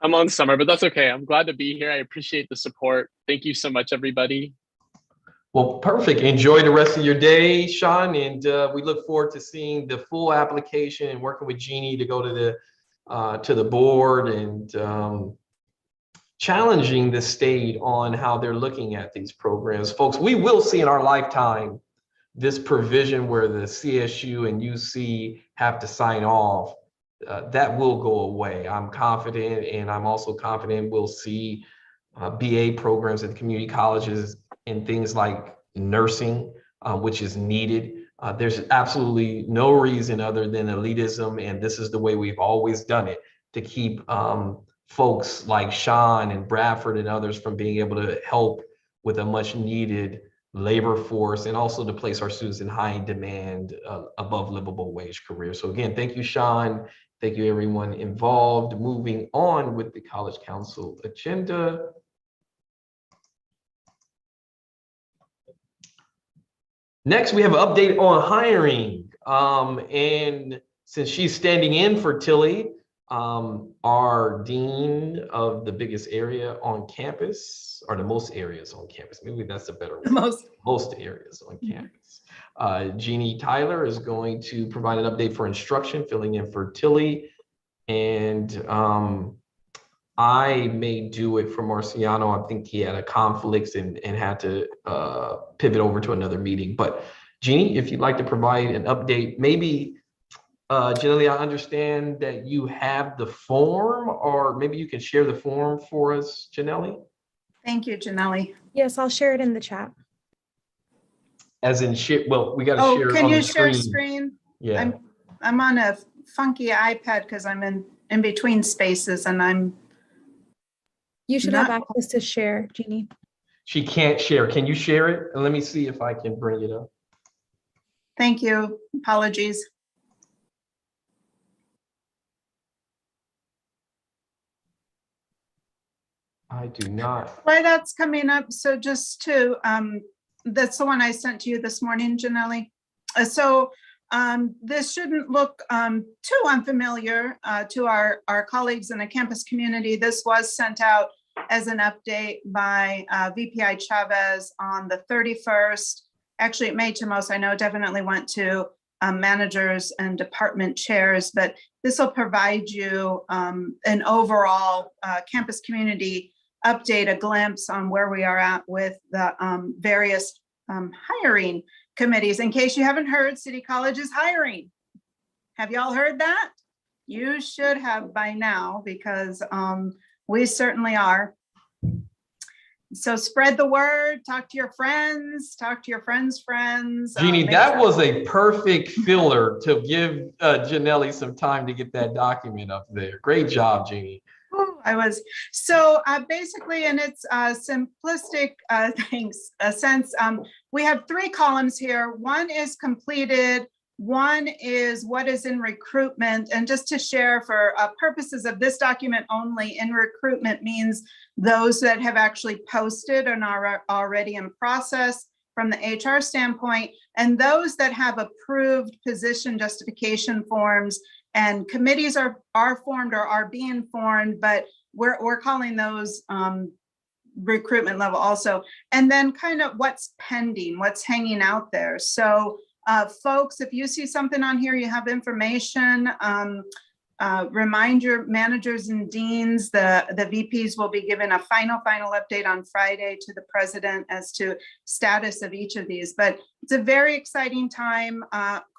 I'm on summer, but that's okay. I'm glad to be here. I appreciate the support. Thank you so much, everybody. Well, perfect. Enjoy the rest of your day, Sean, and we look forward to seeing the full application and working with Jeannie to go to the board and challenging the state on how they're looking at these programs. Folks, we will see in our lifetime this provision where the CSU and UC have to sign off. That will go away. I'm confident, and I'm also confident we'll see BA programs at community colleges and things like nursing, which is needed. There's absolutely no reason other than elitism, and this is the way we've always done it, to keep folks like Sean and Bradford and others from being able to help with a much needed labor force, and also to place our students in high demand above livable wage careers. So again, thank you, Sean. Thank you, everyone involved. Moving on with the College Council agenda. Next, we have an update on hiring. And since she's standing in for Tilly, our dean of the biggest area on campus, or the most areas on campus, maybe that's a better word. Most areas on campus. Jeannie Tyler is going to provide an update for instruction, filling in for Tilly. And I may do it for Marciano. I think he had a conflict and had to pivot over to another meeting. But Jeannie, if you'd like to provide an update, maybe Janelle, I understand that you have the form, or maybe you can share the form for us, Janelle. Thank you, Janelle. Yes, I'll share it in the chat. As in share, well, we got to Oh, share it can on you the share screen. screen? Yeah. I'm on a funky iPad because I'm in between spaces, and You should have Not- access to share, Jeannie. She can't share. Can you share it? And let me see if I can bring it up. thank you. Apologies. I do not. Why that's coming up, so just to, that's the one I sent to you this morning, Janelle. So this shouldn't look too unfamiliar to our colleagues in the campus community. This was sent out as an update by VPI Chavez on the 31st. Actually, it made to most, I know, definitely went to managers and department chairs, but this will provide you an overall campus community update, a glimpse on where we are at with the various hiring committees. In case you haven't heard, City College is hiring. Have y'all heard that? You should have by now, because we certainly are. So spread the word, talk to your friends, talk to your friends' friends. Jeannie, make that sure- was a perfect filler to give Janelle some time to get that document up there. Great job, Jeannie. Ooh, I was, so basically, in its simplistic sense, we have 3 columns here. One is completed, one is what is in recruitment. And just to share, for purposes of this document only, in recruitment means those that have actually posted and are already in process. from the HR standpoint, and those that have approved position justification forms, and committees are formed or are being formed, but we're calling those recruitment level also. And then kind of what's pending, what's hanging out there. So folks, if you see something on here, you have information, remind your managers and deans. The VPs will be given a final update on Friday to the president as to status of each of these. But it's a very exciting time.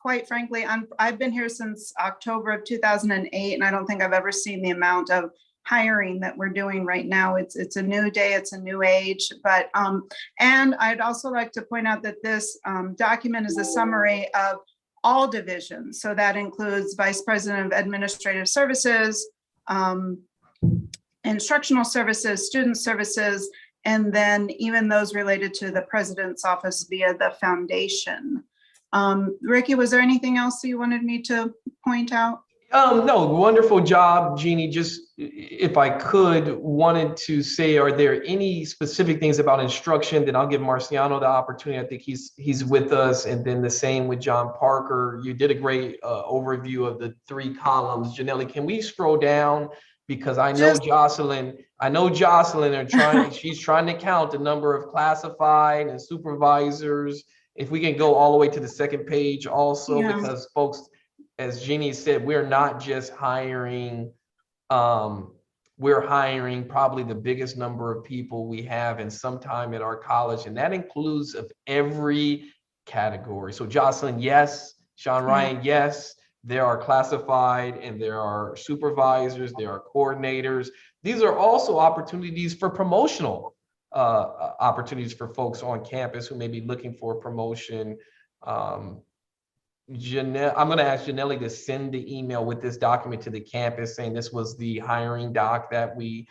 Quite frankly, I've been here since October of 2008, and I don't think I've ever seen the amount of hiring that we're doing right now. It's a new day, it's a new age. But and I'd also like to point out that this document is a summary of all divisions. So that includes Vice President of Administrative Services, Instructional Services, Student Services, and then even those related to the President's Office via the foundation. Ricky, was there anything else you wanted me to point out? No, wonderful job, Jeannie. Just if I could, wanted to say, are there any specific things about instruction? Then I'll give Marciano the opportunity. I think he's with us, and then the same with John Parker. You did a great overview of the 3 columns. Janelle, can we scroll down? Because I know Jocelyn are trying, she's trying to count the number of classified and supervisors. If we can go all the way to the second page also, because folks, as Jeannie said, we're not just hiring, we're hiring probably the biggest number of people we have in some time at our college, and that includes of every category. So Jocelyn, yes. Sean Ryan, yes. There are classified and there are supervisors, there are coordinators. These are also opportunities for promotional opportunities for folks on campus who may be looking for promotion. Janelle, I'm going to ask Janelle to send the email with this document to the campus saying this was the hiring doc that we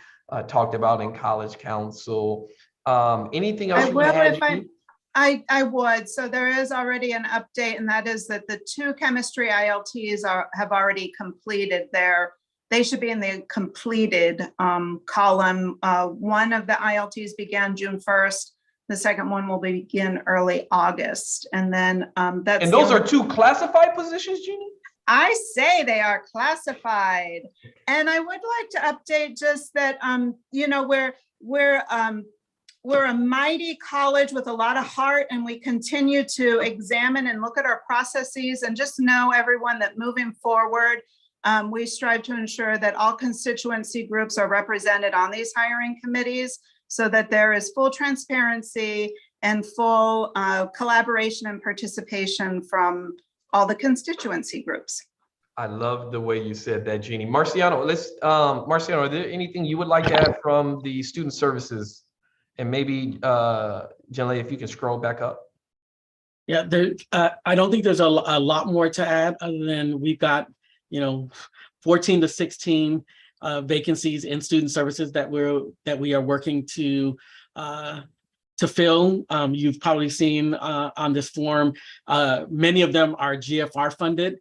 talked about in College Council. Anything else? I would. So there is already an update, and that is that the 2 chemistry ILTs have already completed they should be in the completed column. One of the ILTs began June 1st. The second one will begin early August. And then that's— And those are 2 classified positions, Jeannie? I say they are classified. And I would like to update just that, you know, we're a mighty college with a lot of heart, and we continue to examine and look at our processes, and just know, everyone, that moving forward, we strive to ensure that all constituency groups are represented on these hiring committees, so that there is full transparency and full collaboration and participation from all the constituency groups. I love the way you said that, Jeannie. Marciano, Marciano, are there anything you would like to add from the student services? And maybe, Janelle, if you can scroll back up. Yeah, I don't think there's a lot more to add, other than we've got, 14 to 16 vacancies in student services that we are working to fill. You've probably seen on this form, many of them are GFR funded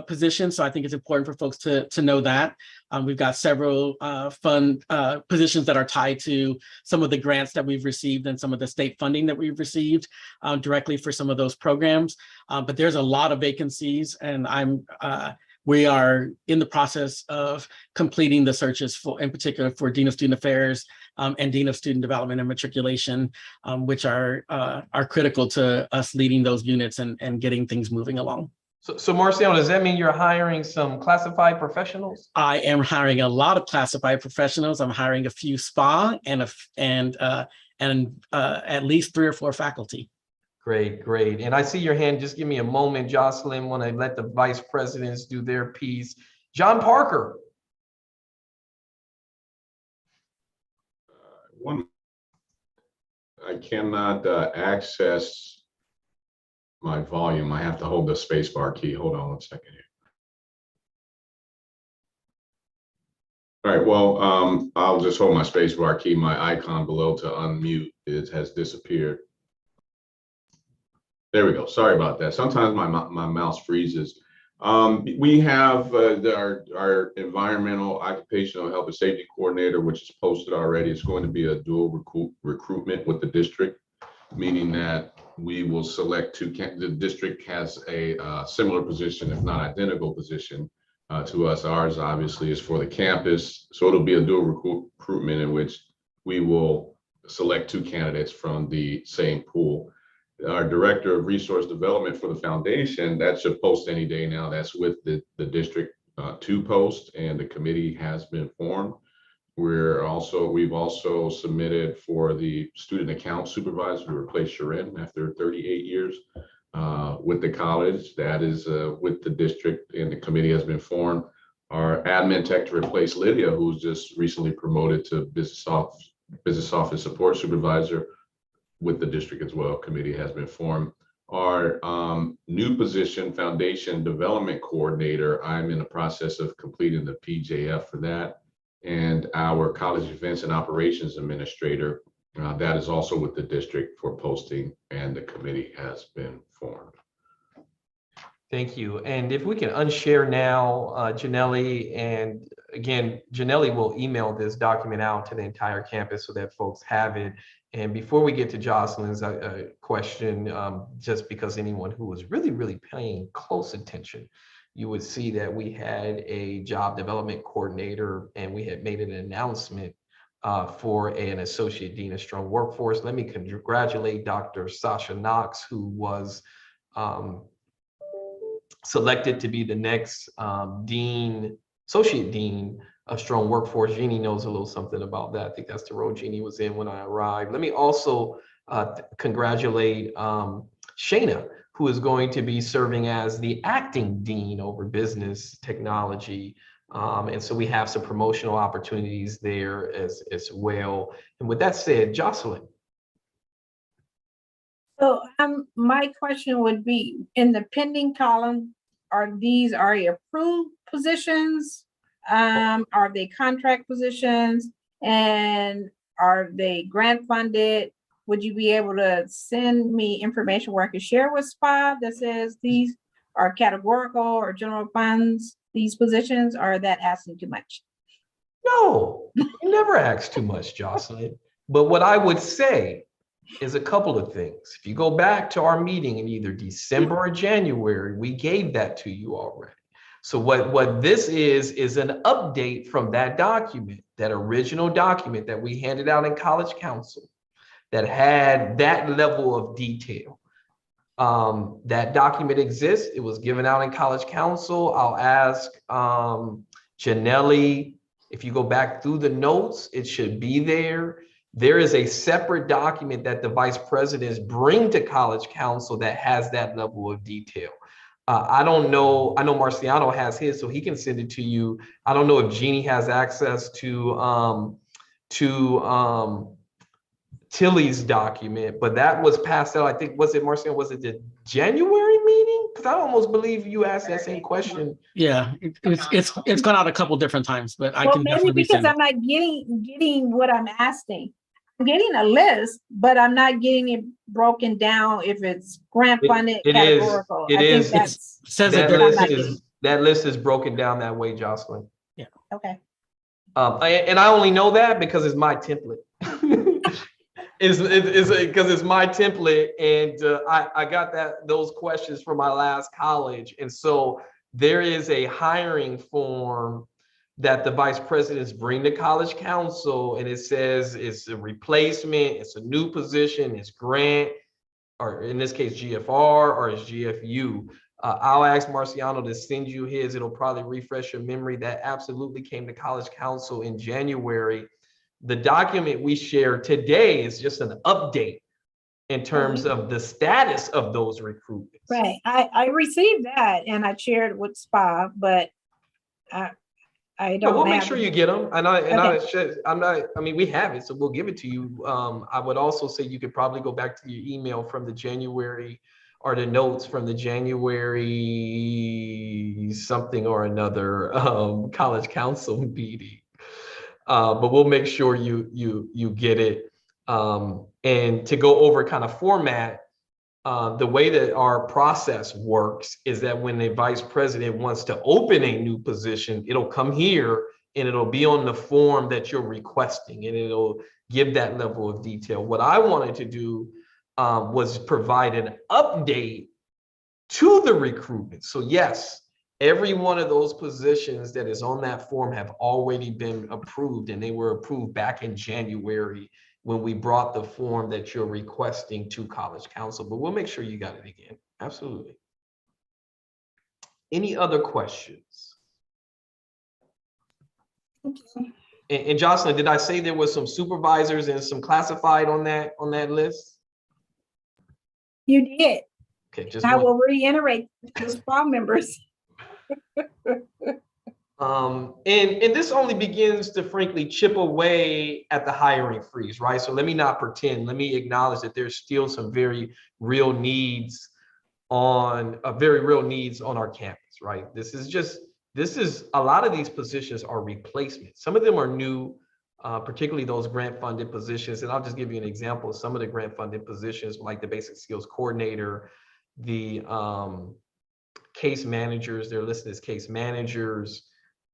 positions. So I think it's important for folks to know that. We've got several fund positions that are tied to some of the grants that we've received and some of the state funding that we've received directly for some of those programs. But there's a lot of vacancies, and we are in the process of completing the searches in particular for Dean of Student Affairs and Dean of Student Development and Matriculation, which are critical to us leading those units and getting things moving along. So Marciano, does that mean you're hiring some classified professionals? I am hiring a lot of classified professionals. I'm hiring a few SPA and at least 3 or 4 faculty. Great. And I see your hand. Just give me a moment, Jocelyn, when I let the vice presidents do their piece. John Parker. I cannot access my volume. I have to hold the space bar key. Hold on 1 second here. All right, well, I'll just hold my space bar key. My icon below to unmute has disappeared. There we go. Sorry about that. Sometimes my mouse freezes. We have our environmental occupational health and safety coordinator, which is posted already. It's going to be a dual recruitment with the district, meaning that we will select the district has a similar position, if not identical position to us. Ours obviously is for the campus. So it'll be a dual recruitment in which we will select 2 candidates from the same pool. Our director of resource development for the foundation, that should post any day now. That's with the district to post, and the committee has been formed. We've also submitted for the student account supervisor to replace Sharon after 38 years with the college. That is with the district, and the committee has been formed. Our admin tech to replace Lydia, who's just recently promoted to business office support supervisor with the district as well. Committee has been formed. Our new position, foundation development coordinator, I'm in the process of completing the PJF for that. And our college events and operations administrator, that is also with the district for posting, and the committee has been formed. Thank you. And if we can unshare now, Janelle, and again, Janelle will email this document out to the entire campus so that folks have it. And before we get to Jocelyn's question, just because anyone who was really, really paying close attention, you would see that we had a job development coordinator, and we had made an announcement for an associate dean of strong workforce. Let me congratulate Dr. Sasha Knox, who was selected to be the next associate dean of strong workforce. Jeannie knows a little something about that. I think that's the role Jeannie was in when I arrived. Let me also congratulate Shayna, who is going to be serving as the acting dean over business technology. And so we have some promotional opportunities there as well. And with that said, Jocelyn. So my question would be, in the pending column, are these already approved positions? Are they contract positions? And are they grant funded? Would you be able to send me information where I could share with SPA that says these are categorical or general funds, these positions, or are that asking too much? No, you never ask too much, Jocelyn. But what I would say is a couple of things. If you go back to our meeting in either December or January, we gave that to you already. So what this is an update from that document, that original document that we handed out in College Council that had that level of detail. That document exists. It was given out in College Council. I'll ask Janelle, if you go back through the notes, it should be there. There is a separate document that the vice presidents bring to College Council that has that level of detail. I don't know. I know Marciano has his, so he can send it to you. I don't know if Jeannie has access to Tilly's document, but that was passed out. I think, was it Marciano? Was it the January meeting? Because I almost believe you asked that same question. Yeah, it's gone out a couple different times, but I Well, can maybe definitely because send it. I'm not getting what I'm asking. I'm getting a list, but I'm not getting it broken down if it's grant funded, It is. categorical. It I think is. that's Says That it list there. is broken down that way, Jocelyn. okay. And I only know that because it's my template. It's because it's my template, and I got those questions from my last college, and so there is a hiring form that the vice presidents bring to College Council, and it says it's a replacement, it's a new position, it's grant, or in this case GFR, or it's GFU. I'll ask Marciano to send you his. It'll probably refresh your memory. That absolutely came to College Council in January. The document we share today is just an update in terms of the status of those recruitments. Right. I received that and I shared it with SPA, but I don't We'll make have sure it. you get them. Okay. I mean, we have it, so we'll give it to you. I would also say you could probably go back to your email from the January, or the notes from the January something or another College Council meeting. But we'll make sure you get it. And to go over kind of format, the way that our process works is that when the vice president wants to open a new position, it'll come here and it'll be on the form that you're requesting, and it'll give that level of detail. What I wanted to do was provide an update to the recruitment. So yes, every one of those positions that is on that form have already been approved, and they were approved back in January when we brought the form that you're requesting to College Council, but we'll make sure you got it again. Absolutely. Any other questions? And Jocelyn, did I say there was some supervisors and some classified on that list? You did. Okay, just I one. will reiterate to squad members. And this only begins to frankly chip away at the hiring freeze, right? So let me not pretend. Let me acknowledge that there's still some very real needs on our campus, right? This is a lot of these positions are replacements. Some of them are new, particularly those grant funded positions. And I'll just give you an example of some of the grant funded positions, like the basic skills coordinator, the case managers, they're listed as case managers.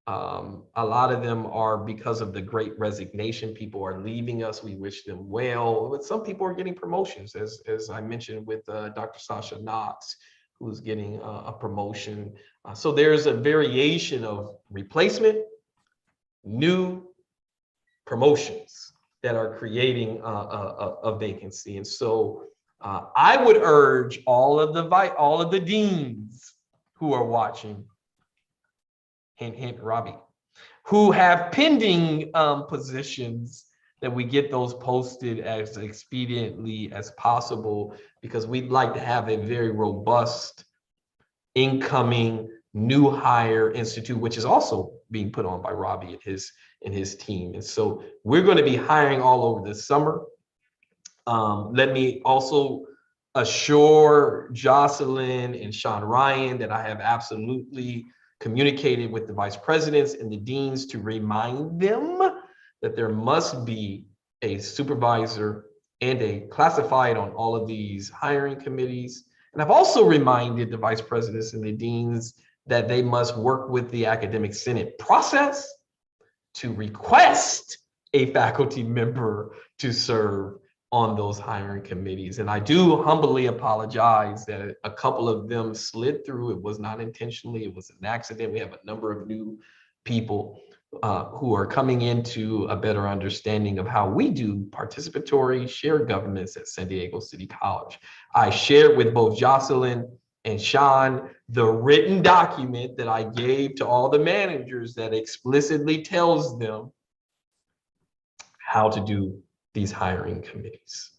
A lot of them are because of the great resignation. People are leaving us. We wish them well, but some people are getting promotions, as I mentioned with Dr. Sasha Knox, who's getting a promotion. So there's a variation of replacement, new, promotions that are creating a vacancy. And so I would urge all of the deans who are watching, hint, hint, Robbie, who have pending positions, that we get those posted as expediently as possible, because we'd like to have a very robust incoming new hire institute, which is also being put on by Robbie and his team. And so we're going to be hiring all over this summer. Let me also assure Jocelyn and Sean Ryan that I have absolutely communicated with the vice presidents and the deans to remind them that there must be a supervisor and a classified on all of these hiring committees. And I've also reminded the vice presidents and the deans that they must work with the academic senate process to request a faculty member to serve on those hiring committees. And I do humbly apologize that a couple of them slid through. It was not intentionally, it was an accident. We have a number of new people who are coming into a better understanding of how we do participatory shared governance at San Diego City College. I shared with both Jocelyn and Sean the written document that I gave to all the managers that explicitly tells them how to do these hiring committees.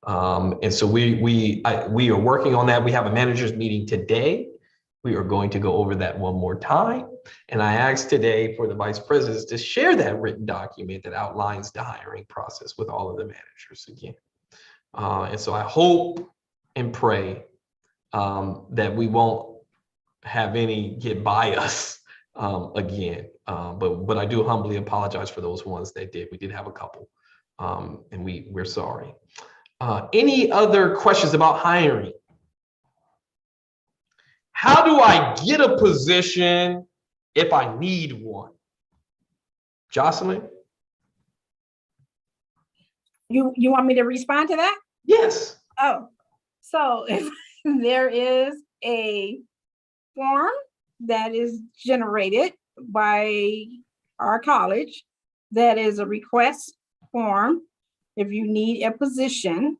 And so we are working on that. We have a managers meeting today. We are going to go over that one more time. And I asked today for the vice presidents to share that written document that outlines the hiring process with all of the managers again. And so I hope and pray that we won't have any get by us again. But I do humbly apologize for those ones that did. We did have a couple, and we're sorry. Any other questions about hiring? How do I get a position if I need one? Jocelyn? You want me to respond to that? Yes. Oh, so if there is a form that is generated by our college, that is a request form. If you need a position,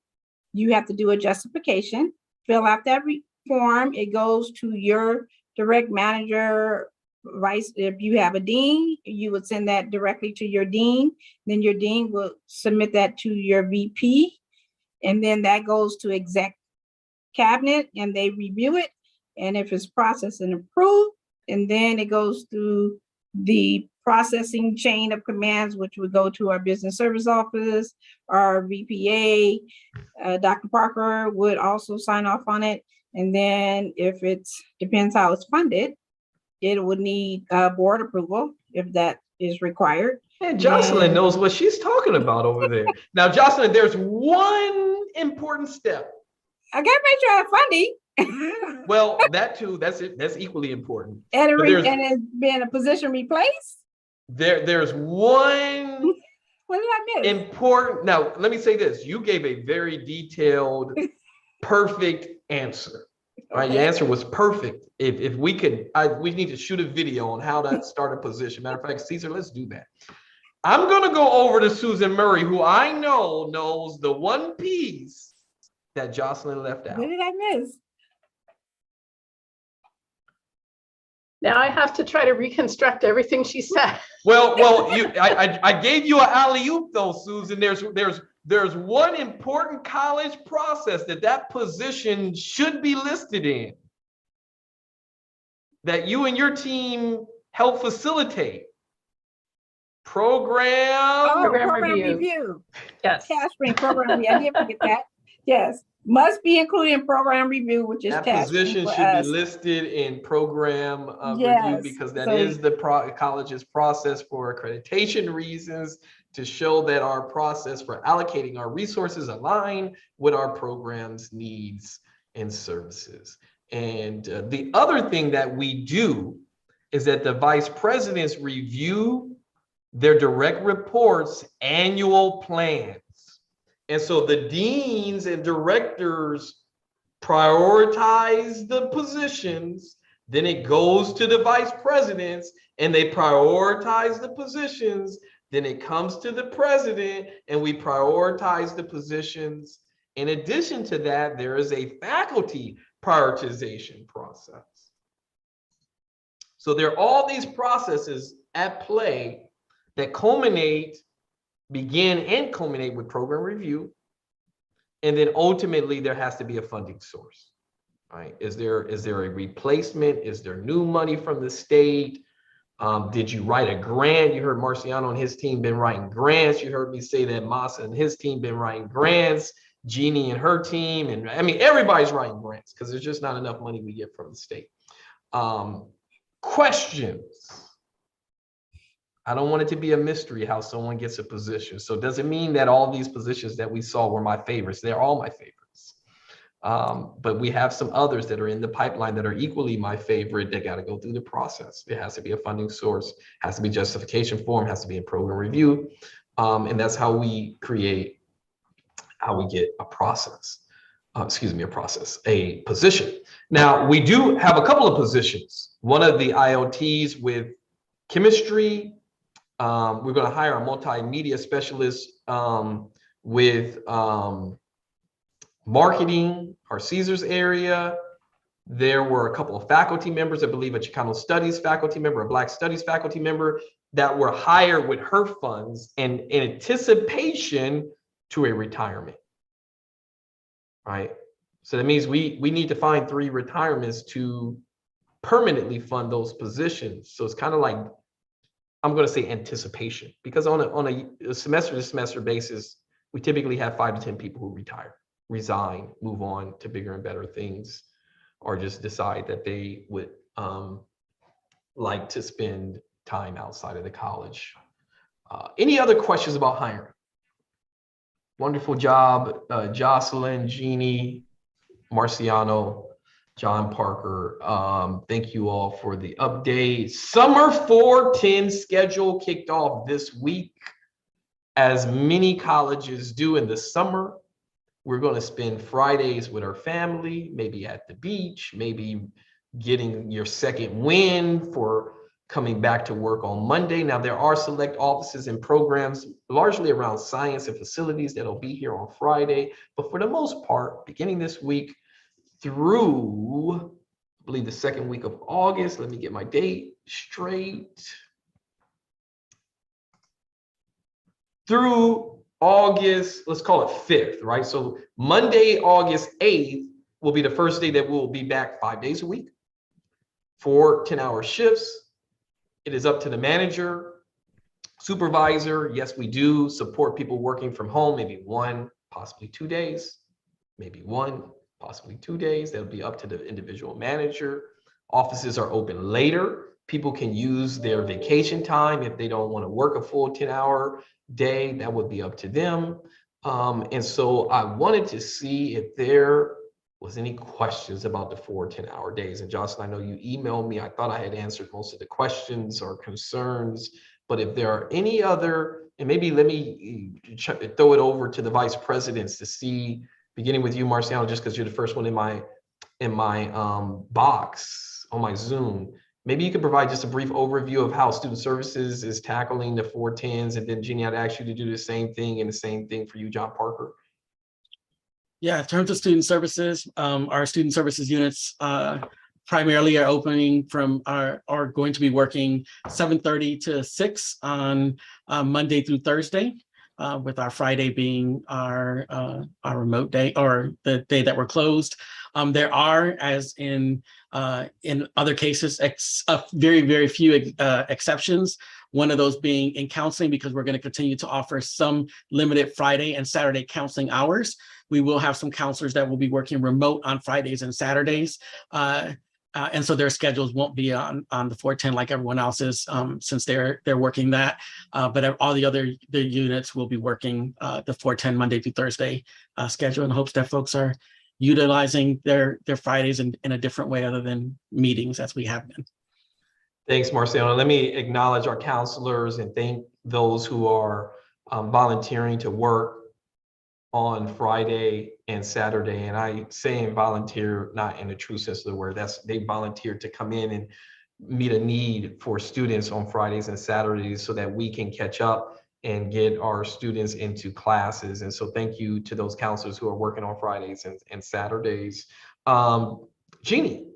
you have to do a justification, fill out that form. It goes to your direct manager, vice. If you have a dean, you would send that directly to your dean. Then your dean will submit that to your VP. And then that goes to exec cabinet and they review it. And if it's processed and approved, and then it goes through the processing chain of commands, which would go to our business service office, our VPA, Dr. Parker would also sign off on it. And then if depends how it's funded, it would need board approval if that is required. And Jocelyn knows what she's talking about over there. Now, Jocelyn, there's one important step. I gotta make sure I have funding. Well, that too, that's equally important. And But there's- it's been a position replaced? There's one What did I miss? Important. Now, let me say this. You gave a very detailed, perfect answer. Right? Your Okay. answer was perfect. If we could, we need to shoot a video on how to start a position. Matter of fact, Caesar, let's do that. I'm going to go over to Susan Murray, who I know knows the one piece that Jocelyn left out. What did I miss? Now I have to try to reconstruct everything she said. Well, I gave you an alley-oop though, Susan. There's one important college process that position should be listed in, that you and your team help facilitate. Program Program review. review. Yes. Task program review. I didn't forget that. Yes, must be included in program review, which is That task position for should be us. listed in program review Yes, because that so- is the college's process for accreditation reasons, to show that our process for allocating our resources align with our program's needs and services. And the other thing that we do is that the vice presidents review their direct reports annual plans. And so the deans and directors prioritize the positions, then it goes to the vice presidents and they prioritize the positions, then it comes to the president and we prioritize the positions. In addition to that, there is a faculty prioritization process. So there are all these processes at play that begin and culminate with program review. And then ultimately there has to be a funding source, right? Is there a replacement? Is there new money from the state? Did you write a grant? You heard Marciano and his team been writing grants. You heard me say that Masa and his team been writing grants, Jeannie and her team. And I mean, everybody's writing grants because there's just not enough money we get from the state. Questions. I don't want it to be a mystery how someone gets a position. So does it mean that all these positions that we saw were my favorites? They're all my favorites. But we have some others that are in the pipeline that are equally my favorite. They got to go through the process. It has to be a funding source, has to be justification form, has to be in program review. And that's how we get a process. A position. Now, we do have a couple of positions. One of the IoTs with chemistry. We're going to hire a multimedia specialist with marketing, our Caesars area. There were a couple of faculty members, I believe a Chicano Studies faculty member, a Black Studies faculty member that were hired with her funds and in anticipation to a retirement, right? So that means we need to find 3 retirements to permanently fund those positions. So it's kind of like, I'm going to say anticipation, because on a semester to semester basis, we typically have 5 to 10 people who retire, resign, move on to bigger and better things, or just decide that they would like to spend time outside of the college. Any other questions about hiring? Wonderful job, Jocelyn, Jeannie, Marciano, John Parker. Thank you all for the update. Summer 410 schedule kicked off this week. As many colleges do in the summer, we're going to spend Fridays with our family, maybe at the beach, maybe getting your second win for coming back to work on Monday. Now, there are select offices and programs, largely around science and facilities, that'll be here on Friday. But for the most part, beginning this week, through, I believe, the second week of August. Let me get my date straight. Through August, let's call it 5th, right? So Monday, August 8th will be the first day that we'll be back 5 days a week for 10-hour shifts. It is up to the manager, supervisor. Yes, we do support people working from home, maybe 1, possibly 2 days, maybe 1, possibly 2 days. That'll be up to the individual manager. Offices are open later. People can use their vacation time if they don't want to work a full 10-hour day. That would be up to them. And so I wanted to see if there was any questions about the 4 10-hour days. And Jocelyn, I know you emailed me. I thought I had answered most of the questions or concerns. But if there are any other, and maybe let me throw it over to the vice presidents to see, beginning with you, Marciano, just because you're the first one in my box on my Zoom. Maybe you could provide just a brief overview of how student services is tackling the 410s, and then Jeannie, I'd ask you to do the same thing, and the same thing for you, John Parker. Yeah, in terms of student services, our student services units primarily are opening are going to be working 7:30 to 6 on Monday through Thursday, with our Friday being our remote day, or the day that we're closed. There are, as in other cases, very, very few exceptions. One of those being in counseling, because we're going to continue to offer some limited Friday and Saturday counseling hours. We will have some counselors that will be working remote on Fridays and Saturdays. And so their schedules won't be on the 410 like everyone else's, since they're working that. But all the units will be working the 410 Monday through Thursday schedule, in hopes that folks are utilizing their Fridays in a different way other than meetings as we have been. Thanks, Marciano. Let me acknowledge our counselors and thank those who are volunteering to work on Friday and Saturday. And I saying volunteer, not in the true sense of the word, they volunteered to come in and meet a need for students on Fridays and Saturdays so that we can catch up and get our students into classes. And so thank you to those counselors who are working on Fridays and Saturdays. Jeannie.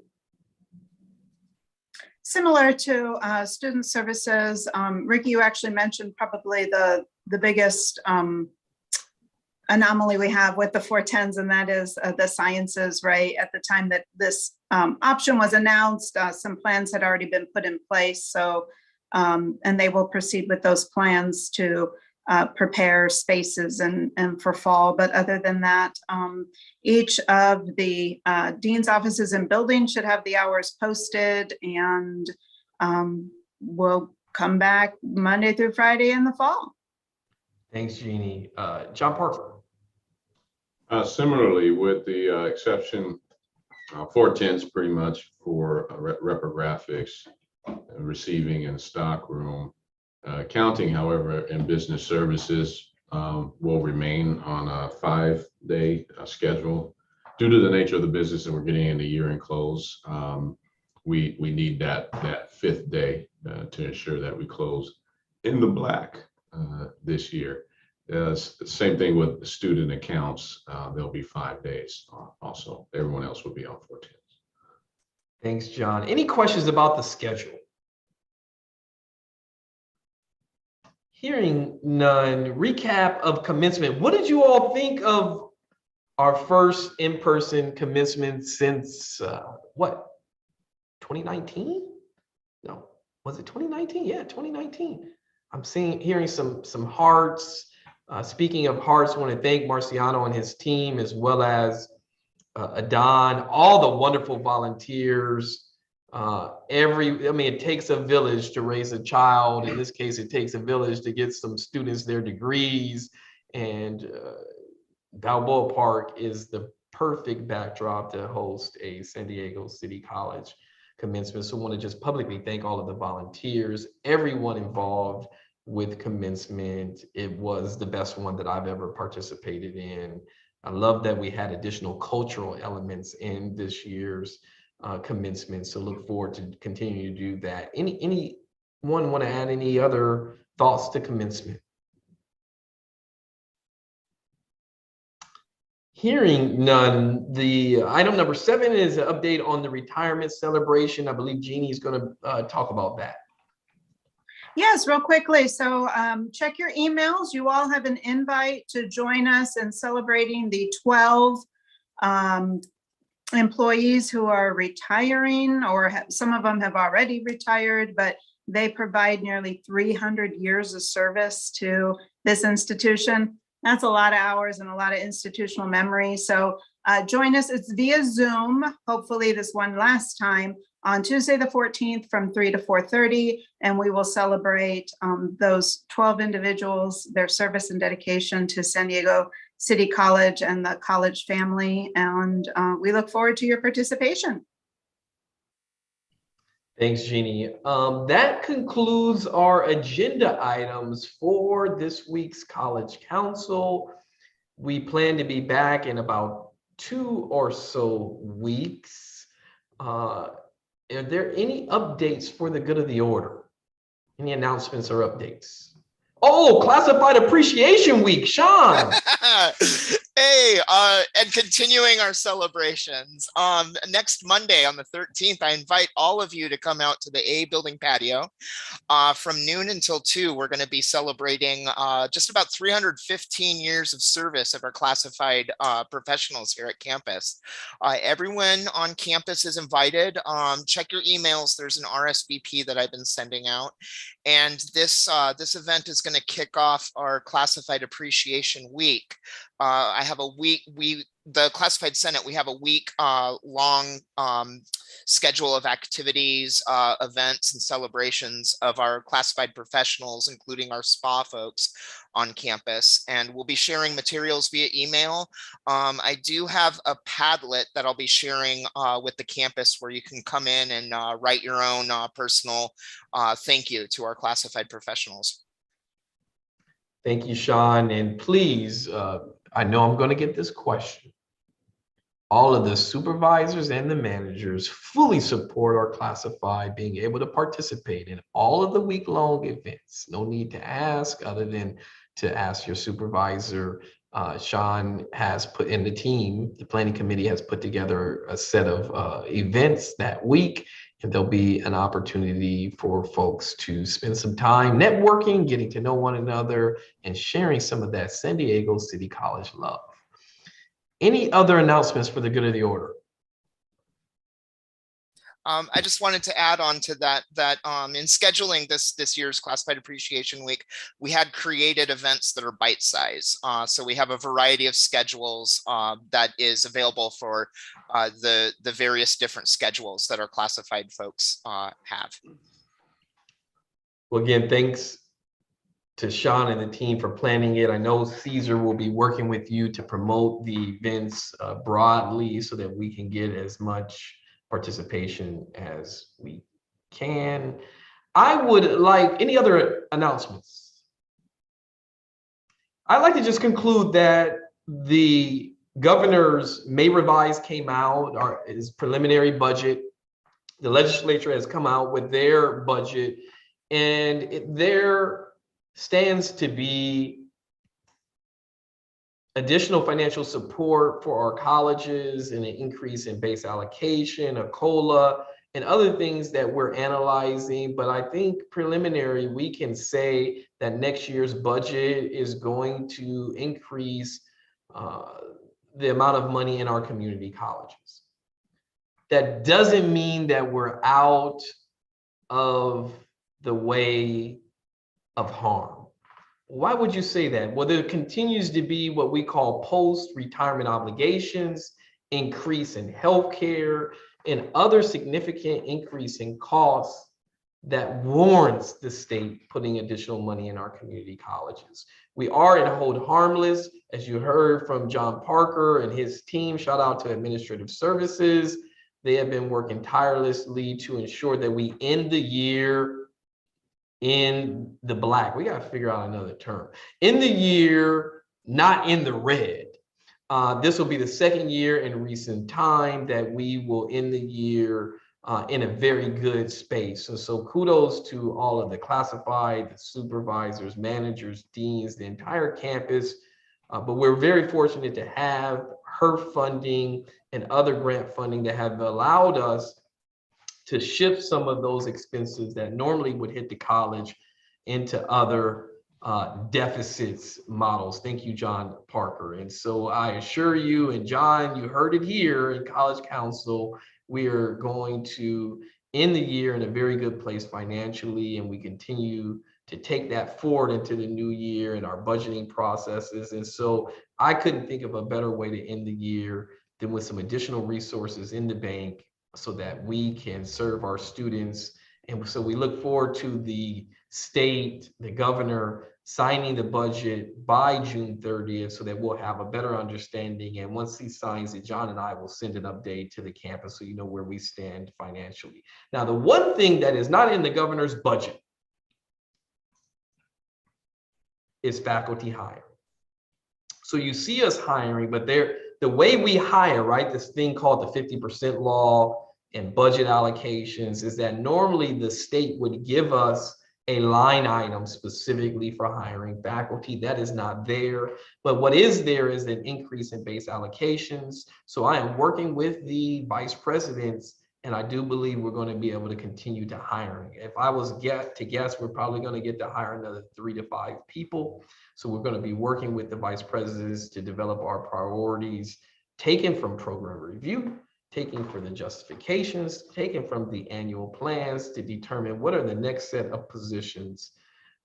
Similar to student services, Ricky, you actually mentioned probably the biggest anomaly we have with the 410s, and that is the sciences, right? At the time that this option was announced, some plans had already been put in place. So, and they will proceed with those plans to prepare spaces and for fall. But other than that, each of the dean's offices and buildings should have the hours posted, and we'll come back Monday through Friday in the fall. Thanks, Jeannie. John Parker. Similarly, with the exception, 410s pretty much for reprographics, receiving and stockroom. Accounting, however, and business services will remain on a 5-day schedule. Due to the nature of the business and we're getting into year-end close, we need that 5th day to ensure that we close in the black this year. Same thing with student accounts. There'll be 5 days also. Everyone else will be on 410s. Thanks, John. Any questions about the schedule? Hearing none. Recap of commencement. What did you all think of our first in-person commencement since what? 2019? No, was it 2019? Yeah, 2019. I'm hearing some hearts. Speaking of hearts, I want to thank Marciano and his team, as well as Adon, all the wonderful volunteers. It takes a village to raise a child. In this case, it takes a village to get some students their degrees. And Balboa Park is the perfect backdrop to host a San Diego City College commencement. So I want to just publicly thank all of the volunteers, everyone involved with commencement. It was the best one that I've ever participated in. I love that we had additional cultural elements in this year's commencement. So look forward to continuing to do that. Anyone want to add any other thoughts to commencement? Hearing none, the item number 7 is an update on the retirement celebration. I believe Jeannie is going to talk about that. Yes, real quickly. So check your emails. You all have an invite to join us in celebrating the 12 employees who are retiring, or some of them have already retired, but they provide nearly 300 years of service to this institution. That's a lot of hours and a lot of institutional memory. So join us. It's via Zoom, hopefully this one last time, on Tuesday the 14th from 3 to 4:30, and we will celebrate those 12 individuals, their service and dedication to San Diego City College and the college family, and we look forward to your participation. Thanks, Jeannie. That concludes our agenda items for this week's College Council. We plan to be back in about 2 or so weeks. Are there any updates for the good of the order? Any announcements or updates? Oh, Classified Appreciation Week, Sean. Hey, and continuing our celebrations. Next Monday on the 13th, I invite all of you to come out to the A building patio. From noon until 2, we're going to be celebrating just about 315 years of service of our classified professionals here at campus. Everyone on campus is invited. Check your emails. There's an RSVP that I've been sending out. And this event is going to kick off our Classified Appreciation Week. I have a week, the Classified Senate, we have a week long schedule of activities, events and celebrations of our classified professionals, including our SPA folks on campus. And we'll be sharing materials via email. I do have a Padlet that I'll be sharing with the campus where you can come in and write your own personal thank you to our classified professionals. Thank you, Sean. And please, I know I'm going to get this question. All of the supervisors and the managers fully support our classified being able to participate in all of the week-long events. No need to ask other than to ask your supervisor. Sean has put in the team, the planning committee has put together a set of events that week, and there'll be an opportunity for folks to spend some time networking, getting to know one another, and sharing some of that San Diego City College love. Any other announcements for the good of the order? I just wanted to add on to that in scheduling this year's Classified Appreciation Week, we had created events that are bite-sized. So we have a variety of schedules that is available for the various different schedules that our classified folks have. Well, again, thanks to Sean and the team for planning it. I know Caesar will be working with you to promote the events broadly so that we can get as much participation as we can. I would like any other announcements. I'd like to just conclude that the governor's May revise came out, his preliminary budget. The legislature has come out with their budget, and there stands to be additional financial support for our colleges and an increase in base allocation, a COLA, and other things that we're analyzing. But I think preliminary, we can say that next year's budget is going to increase the amount of money in our community colleges. That doesn't mean that we're out of the way of harm. Why would you say that? Well, there continues to be what we call post-retirement obligations, increase in healthcare, and other significant increase in costs that warrants the state putting additional money in our community colleges. We are at Hold Harmless, as you heard from John Parker and his team. Shout out to Administrative Services. They have been working tirelessly to ensure that we end the year in the black. We got to figure out another term. In the year, not in the red. This will be the second year in recent time that we will end the year in a very good space. So kudos to all of the classified, the supervisors, managers, deans, the entire campus. But we're very fortunate to have HERF funding and other grant funding that have allowed us to shift some of those expenses that normally would hit the college into other deficits models. Thank you, John Parker. And so I assure you, and John, you heard it here in College Council, we are going to end the year in a very good place financially, and we continue to take that forward into the new year in our budgeting processes. And so I couldn't think of a better way to end the year than with some additional resources in the bank so that we can serve our students. And so we look forward to the state, the governor signing the budget by June 30th so that we'll have a better understanding. And once he signs it, John and I will send an update to the campus so you know where we stand financially. Now, the one thing that is not in the governor's budget is faculty hiring. So you see us hiring, but the way we hire, right, this thing called the 50% law and budget allocations is that normally the state would give us a line item specifically for hiring faculty. That is not there, but what is there is an increase in base allocations. So I am working with the vice presidents, and I do believe we're going to be able to continue to hiring. If I was to guess, we're probably going to get to hire another 3 to 5 people. So we're going to be working with the vice presidents to develop our priorities, taken from program review, taken from the justifications, taken from the annual plans to determine what are the next set of positions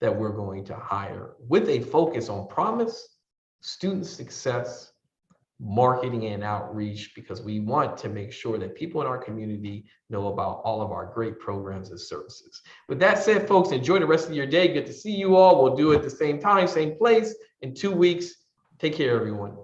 that we're going to hire with a focus on promise, student success, marketing and outreach, because we want to make sure that people in our community know about all of our great programs and services. With that said, folks, enjoy the rest of your day. Good to see you all. We'll do it at the same time, same place in 2 weeks. Take care, everyone.